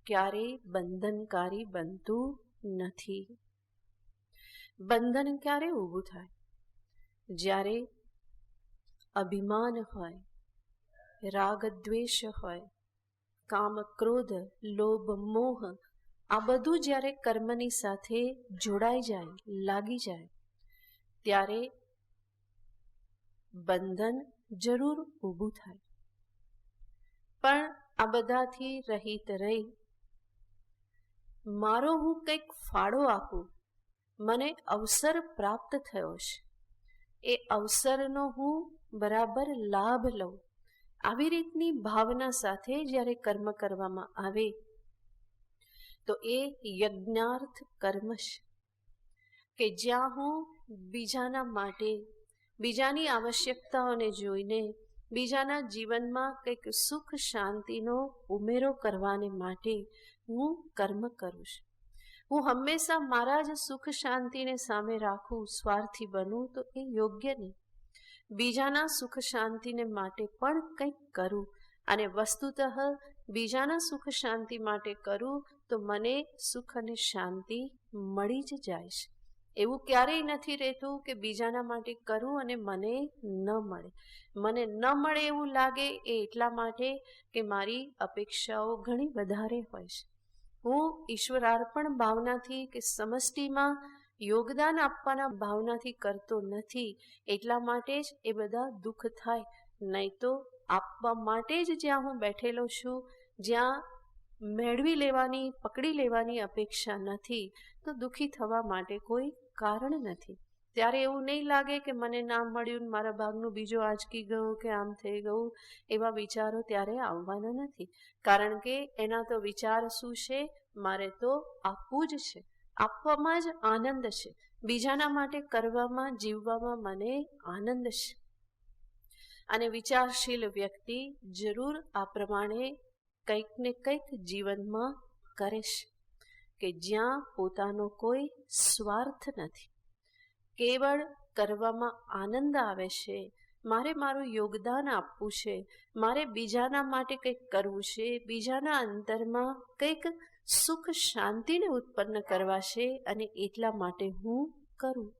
ક્યારેય બંધનકારી બનતું નથી. બંધન ક્યારે ઊભું થાય? જ્યારે અભિમાન હોય, રાગ દ્વેષ હોય, કામ ક્રોધ, લોભ મોહ, આ બધું જ્યારે કર્મની સાથે જોડાઈ જાય, લાગી જાય, ત્યારે બંધન જરૂર ઊભું થાય. પણ આ બધાથી રહિત રહી મારો હું કંઈક ફાળો આપું, મને અવસર પ્રાપ્ત થયો છે, એ અવસરનો હું બરાબર લાભ લઉં, આવી રીતની ભાવના સાથે જ્યારે કર્મ કરવામાં આવે તો એ યજ્ઞાર્થ કર્મ છે કે જ્યાં હું બીજાના માટે, બીજાની આવશ્યકતાઓને જોઈને બીજાના જીવનમાં કંઈક સુખ શાંતિનો ઉમેરો કરવાને માટે હું કર્મ કરું છું. હું હંમેશા મારા જ સુખ શાંતિને સામે રાખું, સ્વાર્થી બનું, તો એ યોગ્ય નહીં. બીજાના સુખ શાંતિને માટે પણ કંઈક કરું, અને વસ્તુતઃ બીજાના સુખ શાંતિ માટે કરું તો મને સુખ અને શાંતિ મળી જ જાય છે. એવું ક્યારેય નથી રહેતું કે બીજાના માટે કરું અને મને ન મળે. મને ન મળે એવું લાગે એ એટલા માટે કે મારી અપેક્ષાઓ ઘણી વધારે હોય છે. હું ઈશ્વરાર્પણ ભાવનાથી કે સમષ્ટિમાં યોગદાન આપવાના ભાવનાથી કરતો નથી, એટલા માટે જ એ બધા દુઃખ થાય. નહીં તો આપવા માટે જ જ્યાં હું બેઠેલો છું, જ્યાં મેળવી લેવાની, પકડી લેવાની અપેક્ષા નથી, તો દુઃખી થવા માટે કોઈ કારણ નથી. ત્યારે એવું નહીં લાગે કે મને ના મળ્યું, મારા ભાગનું બીજો આંચકી ગયો કે આમ થઈ ગયું. એવા વિચારો ત્યારે આવવાના નથી, કારણ કે એના તો વિચાર શું છે? મારે તો આપવું જ છે, આપવામાં જ આનંદ છે, બીજાના માટે કરવામાં, જીવવામાં મને આનંદ છે. અને વિચારશીલ વ્યક્તિ જરૂર આ પ્રમાણે કંઈક ને કંઈક જીવનમાં કરે છે કે જ્યાં પોતાનો કોઈ સ્વાર્થ નથી, કેવળ કરવામાં આનંદ આવે છે. મારે મારું યોગદાન આપવું છે, મારે બીજાના માટે કંઈક કરવું છે, બીજાના અંતરમાં કંઈક સુખ શાંતિને ઉત્પન્ન કરવા છે, અને એટલા માટે હું કરું.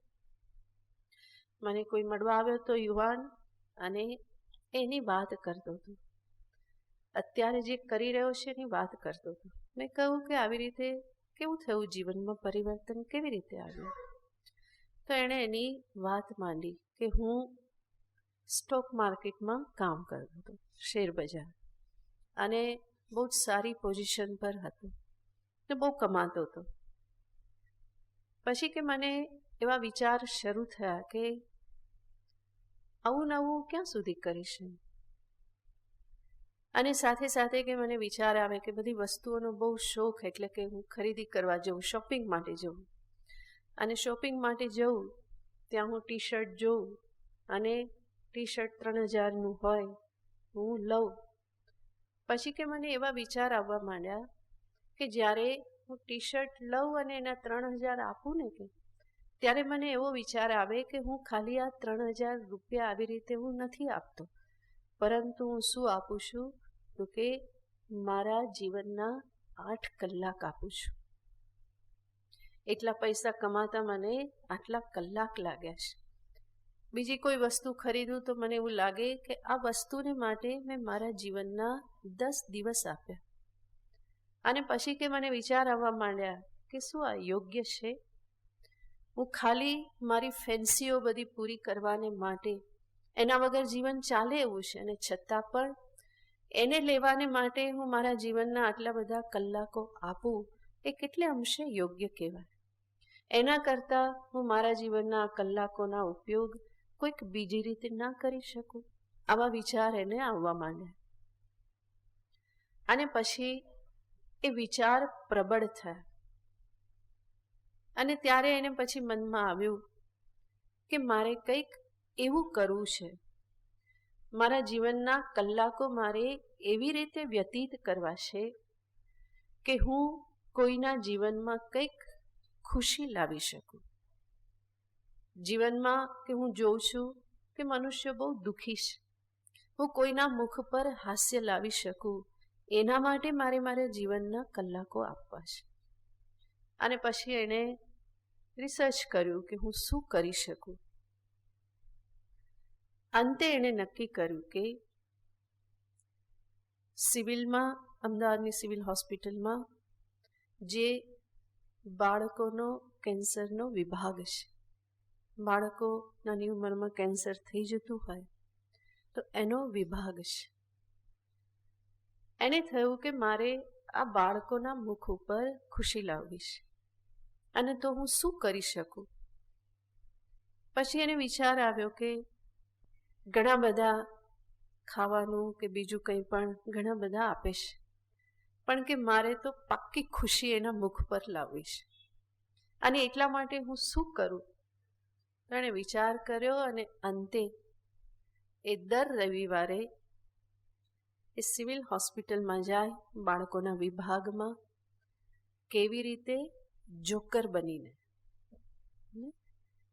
મને કોઈ મળવા આવ્યો તો યુવાન, અને એની વાત કરતો હતો, અત્યારે જે કરી રહ્યો છે એની વાત કરતો હતો. મેં કહ્યું કે આવી રીતે કેવું થયું, જીવનમાં પરિવર્તન કેવી રીતે આવ્યું? તો એણે એની વાત માંડી કે હું સ્ટોક માર્કેટમાં કામ કરતો હતો, શેર બજાર, અને બહુ જ સારી પોઝિશન પર હતો ને બહુ કમાતો હતો. પછી કે મને એવા વિચાર શરૂ થયા કે આવું નવું ક્યાં સુધી કરીશ, અને સાથે સાથે કે મને વિચાર આવે કે બધી વસ્તુઓનો બહુ શોખ, એટલે કે હું ખરીદી કરવા જઉં, શોપિંગ માટે જઉં, અને શોપિંગ માટે જઉં ત્યાં હું ટી શર્ટ જોઉં, અને ટી શર્ટ 3000નું હોય, હું લઉં. પછી કે મને એવા વિચાર આવવા માંડ્યા કે જ્યારે હું ટી શર્ટ લઉં અને એના 3000 આપું ને, કે ત્યારે મને એવો વિચાર આવે કે હું ખાલી આ 3000 રૂપિયા આવી રીતે હું નથી આપતો, પરંતુ હું શું આપું છું? તો કે મારા જીવનના 8 કલાક આપું છું. એટલા પૈસા કમાતા મને આટલા કલાક લાગ્યા છે. બીજી કોઈ વસ્તુ ખરીદું તો મને એવું લાગે કે આ વસ્તુને માટે મેં મારા જીવનના 10 દિવસ આપ્યા. અને પછી કે મને વિચાર આવવા માંડ્યા કે શું આ યોગ્ય છે? હું ખાલી મારી ફેન્સીઓ બધી પૂરી કરવાને માટે, એના વગર જીવન ચાલે એવું છે, અને છતાં પણ એને લેવાને માટે હું મારા જીવનના આટલા બધા કલાકો આપું, એ કેટલે અંશે યોગ્ય કહેવાય? એના કરતાં હું મારા જીવનના આ કલાકોના ઉપયોગ કોઈક બીજી રીતે ના કરી શકું? આવા વિચાર એને આવવા માંડ્યા. અને પછી એ વિચાર પ્રબળ થયા, અને ત્યારે એને પછી મનમાં આવ્યું કે મારે કંઈક એવું કરવું છે, મારા જીવનના કલાકો મારે એવી રીતે વ્યતીત કરવા છે કે હું કોઈના જીવનમાં કંઈક ખુશી લાવી શકું. જીવનમાં કે હું જોઉં છું કે મનુષ્ય બહુ દુઃખી છે, હું કોઈના મુખ પર હાસ્ય લાવી શકું, એના માટે મારે મારા જીવનના કલાકો આપવા છે. અને પછી એણે રિસર્ચ કર્યું કે હું શું કરી શકું. અંતે એણે નક્કી કર્યું કે સિવિલમાં, અમદાવાદની સિવિલ હોસ્પિટલમાં જે બાળકોનો કેન્સરનો વિભાગ છે, બાળકો નાની ઉંમરમાં કેન્સર થઈ જતું હોય તો એનો વિભાગ છે. એને થયું કે મારે આ બાળકોના મુખ ઉપર ખુશી લાવવી છે, અને તો હું શું કરી શકું? પછી એને વિચાર આવ્યો કે ઘણા બધા ખાવાનું કે બીજું કંઈ પણ ઘણા બધા આપે છે, પણ કે મારે તો પાક્કી ખુશી એના મુખ પર લાવવી છે, અને એટલા માટે હું શું કરું? એણે વિચાર કર્યો, અને અંતે એ દર રવિવારે એ સિવિલ હોસ્પિટલમાં જાય, બાળકોના વિભાગમાં કેવી રીતે જોકર બનીને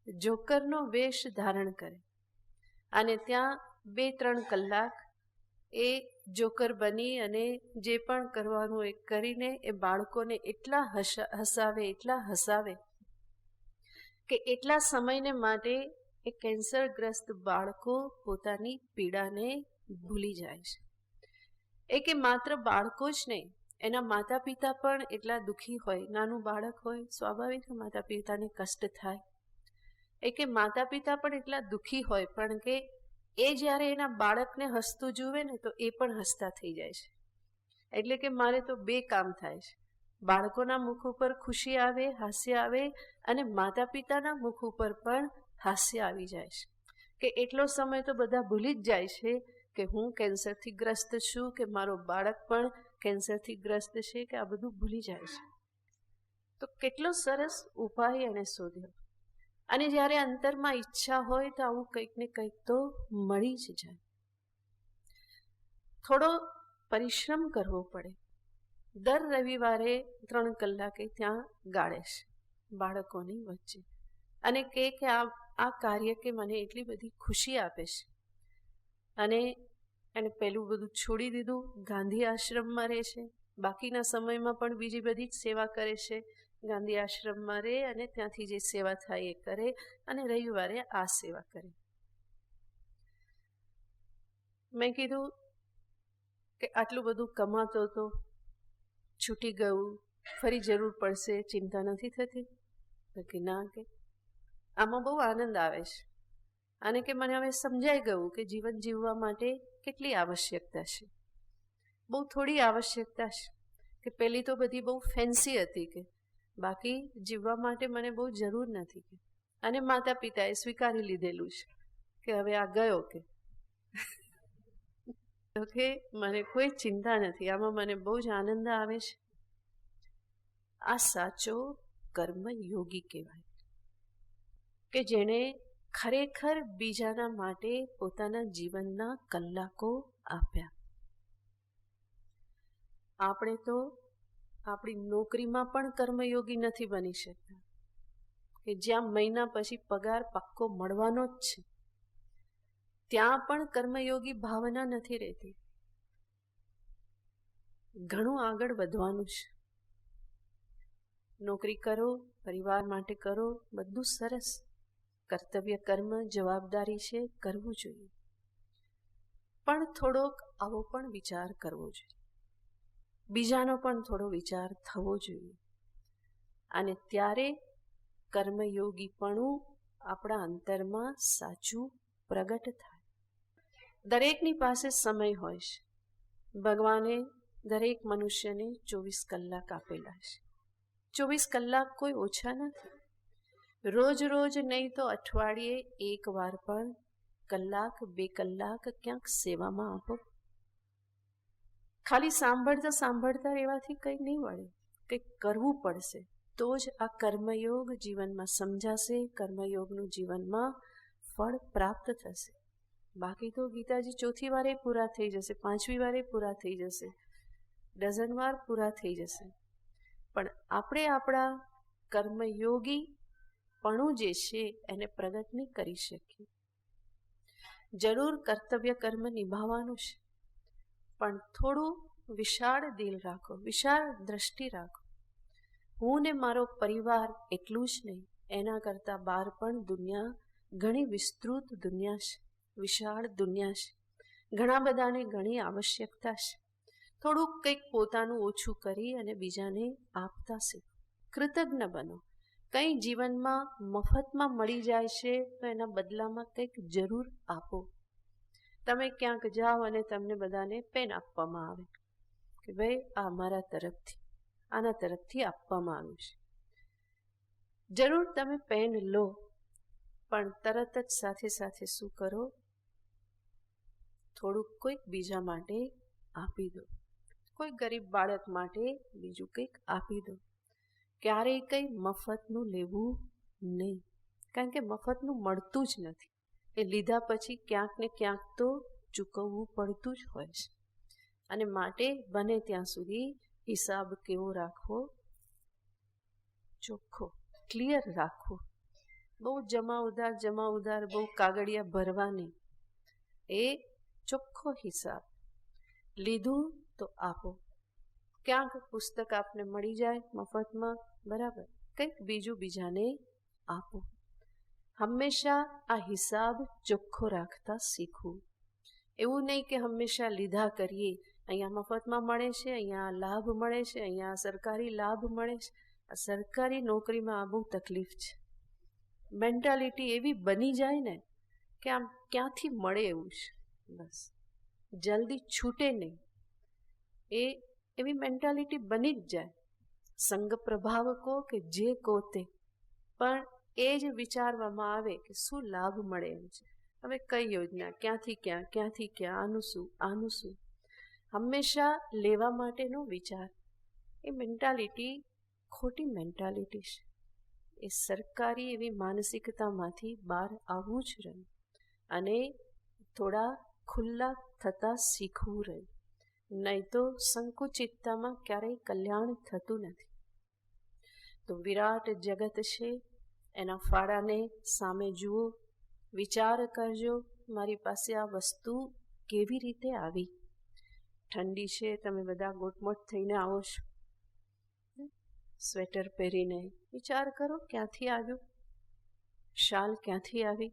જોકરનો વેશ ધારણ કરે અને ત્યાં 2-3 કલાક એ જોકર બની અને જે પણ કરવાનું એ કરીને એ બાળકોને એટલા હસાવે કે એટલા સમયને માટે એ કેન્સરગ્રસ્ત બાળકો પોતાની પીડાને ભૂલી જાય છે. એ કે માત્ર બાળકો જ નહીં, એના માતા પિતા પણ એટલા દુઃખી હોય. નાનું બાળક હોય, સ્વાભાવિક માતા પિતાને કષ્ટ થાય. એ કે માતા પિતા પણ એટલા દુઃખી હોય, પણ કે એ જ્યારે એના બાળકને હસતું જુએ ને તો એ પણ હસતા થઈ જાય છે. એટલે કે મારે તો 2 કામ થાય છે. બાળકોના મુખ ઉપર ખુશી આવે, હાસ્ય આવે, અને માતા પિતાના મુખ ઉપર પણ હાસ્ય આવી જાય છે. કે એટલો સમય તો બધા ભૂલી જ જાય છે કે હું કેન્સરથી ગ્રસ્ત છું, કે મારો બાળક પણ કેન્સરથી ગ્રસ્ત છે, કે આ બધું ભૂલી જાય છે. તો કેટલો સરસ ઉપાય એણે શોધ્યો. અને જ્યારે અંતરમાં ઈચ્છા હોય તો આવું કંઈક ને કંઈક તો મળી જ જાય. થોડો પરિશ્રમ કરવો પડે. દર રવિવારે 3 કલાકે ત્યાં ગાળે છે બાળકોની વચ્ચે, અને કે આ કાર્ય કે મને એટલી બધી ખુશી આપે છે. અને એને પેલું બધું છોડી દીધું, ગાંધી આશ્રમમાં રહે છે. બાકીના સમયમાં પણ બીજી બધી જ સેવા કરે છે. ગાંધી આશ્રમમાં રહે અને ત્યાંથી જે સેવા થાય એ કરે, અને રવિવારે આ સેવા કરે. મેં કીધું કે આટલું બધું કમાતો તો છૂટી ગયું, ફરી જરૂર પડશે, ચિંતા નથી થતી? તો કે ના, કે આમાં બહુ આનંદ આવે છે. અને કે મને હવે સમજાઈ ગયું કે જીવન જીવવા માટે કેટલી આવશ્યકતા છે. બહુ થોડી આવશ્યકતા છે. કે પહેલી તો બધી બહુ ફેન્સી હતી, કે બાકી જીવવા માટે મને બહુ જરૂર નથી. કે અને માતા પિતાએ સ્વીકારી લીધેલું છે કે હવે આ ગયો, કે મને કોઈ ચિંતા નથી, આમાં મને બહુ જ આનંદ આવે છે. આ સાચો કર્મયોગી કહેવાય, કે જેણે ખરેખર બીજાના માટે પોતાના જીવનના કલાકો આપ્યા. આપણે તો આપણી નોકરીમાં પણ કર્મયોગી નથી બની શકતા, કે જ્યાં મહિના પછી પગાર પાક્કો મળવાનો જ છે, ત્યાં પણ કર્મયોગી ભાવના નથી રહેતી. ઘણું આગળ વધવાનું છે. નોકરી કરો, પરિવાર માટે કરો, બધું સરસ. કર્તવ્ય કર્મ જવાબદારી છે, કરવું જોઈએ. પણ થોડોક આવો પણ વિચાર કરવો જોઈએ. બીજાનો પણ થોડો વિચાર થવો જોઈએ. અને ત્યારે કર્મયોગીપણું આપણા અંતરમાં સાચું પ્રગટ થાય. દરેકની પાસે સમય હોય છે. ભગવાને દરેક મનુષ્યને 24 કલાક આપેલા છે. 24 કલાક કોઈ ઓછા નથી. રોજ નહીં તો અઠવાડિયે 1 વાર પણ કલાક 2 કલાક ક્યાંક સેવામાં આપો. ખાલી સાંભળતા રહેવાથી કંઈ નહીં વળે, કંઈક કરવું પડશે. તો જ આ કર્મયોગ જીવનમાં સમજાશે, કર્મયોગનું જીવનમાં ફળ પ્રાપ્ત થશે. બાકી તો ગીતાજી 4થી વારે પૂરા થઈ જશે, 5મી વારે પૂરા થઈ જશે, ડઝન વાર પૂરા થઈ જશે. પણ આપણે આપણા કર્મયોગીપણું જે છે એને પ્રગટ નહીં કરી શકીએ. જરૂર કર્તવ્ય કર્મ નિભાવવાનું છે, પણ થોડું વિશાળ દિલ રાખો, વિશાળ દ્રષ્ટિ રાખો. હું ને મારો પરિવાર એટલું જ નહીં, એના કરતાં બહાર પણ દુનિયા ઘણી વિસ્તૃત દુનિયા છે, વિશાળ દુનિયા છે. ઘણા બધાને ઘણી આવશ્યકતા છે. થોડુંક કંઈક પોતાનું ઓછું કરી અને બીજાને આપતા શીખો. કૃતજ્ઞ બનો. કંઈ જીવનમાં મફતમાં મળી જાય છે તો એના બદલામાં કંઈક જરૂર આપો. તમે ક્યાંક જાઓ અને તમને બધાને પેન આપવામાં આવે કે ભાઈ આ અમારા તરફથી, આના તરફથી આપવામાં આવ્યું છે. જરૂર તમે પેન લો, પણ તરત જ સાથે સાથે શું કરો? થોડુંક કોઈક બીજા માટે આપી દો. કોઈ ગરીબ બાળક માટે બીજું કંઈક આપી દો. ક્યારેય કંઈ મફતનું લેવું નહીં, કારણ કે મફતનું મળતું જ નથી. એ લીધા પછી ક્યાંક ને ક્યાંક તો ચૂકવવું પડતું જ હોય છે. અને માટે બને ત્યાં સુધી હિસાબ કેવો રાખવો? ચોખ્ખો, ક્લિયર રાખવો. બહુ જમા ઉધાર બહુ કાગળિયા ભરવા નહીં. એ ચોખ્ખો હિસાબ. લીધું તો આપો. ક્યાંક પુસ્તક આપને મળી જાય મફતમાં, બરાબર, કંઈક બીજું બીજાને આપો. હંમેશા આ હિસાબ ચોખ્ખો રાખતા શીખવું. એવું નહીં કે હંમેશા લીધા કરીએ. અહીંયા મફતમાં મળે છે, અહીંયા લાભ મળે છે, અહીંયા સરકારી લાભ મળે છે. આ સરકારી નોકરીમાં આ બહુ તકલીફ છે. મેન્ટાલિટી એવી બની જાય ને કે આમ ક્યાંથી મળે એવું છે, બસ જલ્દી છૂટે નહીં. એ એવી મેન્ટાલિટી બની જ જાય. સંગ પ્રભાવ કહો કે જે કહો તે, પણ એ જ વિચારવામાં આવે કે શું લાભ મળે એમ છે. હવે કઈ યોજના, ક્યાંથી ક્યાં, આનું શું. હંમેશા લેવા માટેનો વિચાર. એ મેન્ટાલિટી ખોટી મેન્ટાલિટી છે. એ સરકારી એવી માનસિકતામાંથી બહાર આવવું જ રહ્યું અને થોડા ખુલ્લા થતાં શીખવું રહ્યું. નહીં તો સંકુચિતતામાં ક્યારેય કલ્યાણ થતું નથી. તો વિરાટ જગત છે, એના ફાળાને સામે જુઓ, વિચાર કરજો, મારી પાસે આ વસ્તુ કેવી રીતે આવી. ઠંડી છે, તમે બધા ગોટમોટ થઈને આવો છો, સ્વેટર પહેરીને. વિચાર કરો ક્યાંથી આવ્યું, શાલ ક્યાંથી આવી.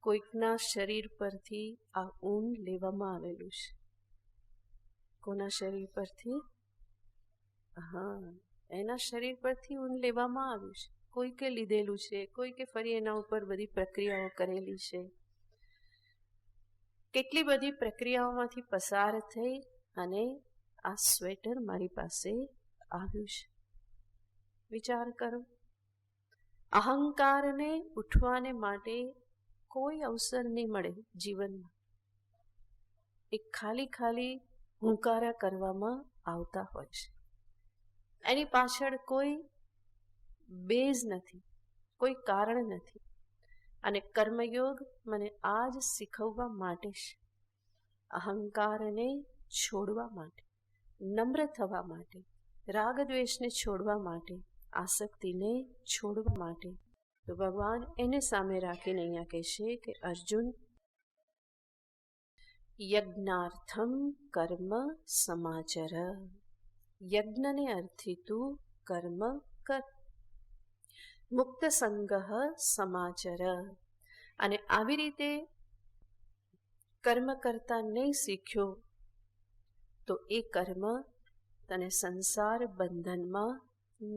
કોઈકના શરીર પરથી આ ઊન લેવામાં આવેલું છે. કોના શરીર પરથી? હા, એના શરીર પરથી ઊન લેવામાં આવ્યું છે. કોઈકે લીધેલું છે, કોઈકે ફરી એના ઉપર બધી પ્રક્રિયાઓ કરેલી છે. કેટલી બધી પ્રક્રિયાઓમાંથી પસાર થઈ અને આ સ્વેટર મારી પાસે આવ્યું છે. વિચાર કરો. અહંકારને ઉઠવાને માટે કોઈ અવસર નહીં મળે જીવનમાં. એ ખાલી હુંકારા કરવામાં આવતા હોય છે. એની પાછળ કોઈ બેઝ નથી, કોઈ કારણ નથી. અને કર્મયોગ મને આ જ શીખવવા માટે છે. અહંકારને છોડવા માટે, નમ્ર થવા માટે, રાગ દ્વેષને છોડવા માટે, આસક્તિને છોડવા માટે. તો ભગવાન એને સામે રાખીને અહીંયા કહેશે કે અર્જુન, યજ્ઞાર્થમ કર્મ સમાચર. યજ્ઞને અર્થી તું કર્મ કર. મુક્ત સંગઃ સમાચર. અને આવી રીતે કર્મ કરતા નહીં શીખ્યો તો એ કર્મ તને સંસાર બંધનમાં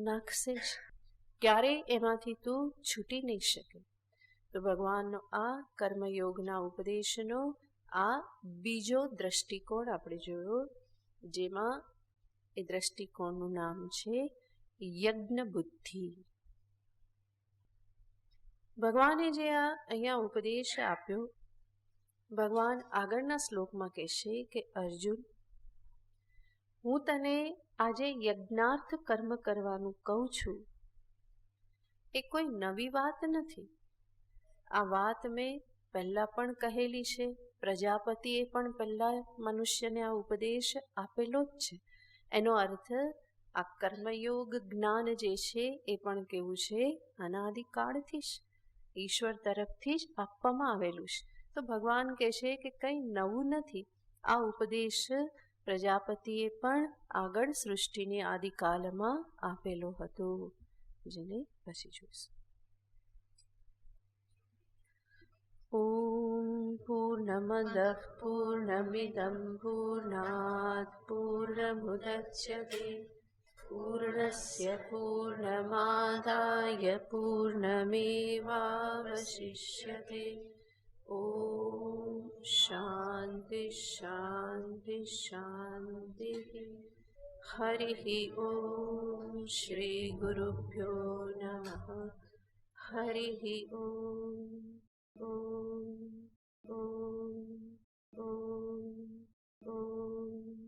નાખશે જ. ક્યારેય એમાંથી તું છૂટી નહીં શકે. તો ભગવાનનો આ કર્મયોગના ઉપદેશનો આ બીજો દ્રષ્ટિકોણ આપણે જોયો, જેમાં એ દ્રષ્ટિકોણનું નામ છે યજ્ઞ બુદ્ધિ. ભગવાને જે આ અહીંયા ઉપદેશ આપ્યો, ભગવાન આગળના શ્લોકમાં કહેશે કે અર્જુન, હું તને આજે યજ્ઞાર્થ કર્મ કરવાનું કહું છું. એ કોઈ નવી વાત નથી. આ વાત મેં પહેલાં પણ કહેલી છે. પ્રજાપતિએ પણ પહેલાં મનુષ્યને આ ઉપદેશ આપેલો જ છે. એનો અર્થ આ કર્મયોગ જ્ઞાન જે છે એ પણ કેવું છે? અનાદિકાળથી જ ઈશ્વર તરફથી જ આપવામાં આવેલું છે. તો ભગવાન કહે છે કે કંઈ નવું નથી. આ ઉપદેશ પ્રજાપતિએ પણ આગળ સૃષ્ટિની આદિકાલમાં આપેલો હતો, જેને પછી જોઈશું. ઓમ પૂર્ણમદઃ પૂર્ણમિદં પૂર્ણાત પૂર્ણમુદચ્યતે પૂર્ણસ્ય પૂર્ણમાદાય પૂર્ણમેવાવશિષ્યતે. ઓમ શાંતિ શાંતિ શાંતિ. હરિ ઓમ શ્રી ગુરુભ્યો નમઃ. હરિ ઓમ. ઓમ ઓમ ઓમ ઓમ.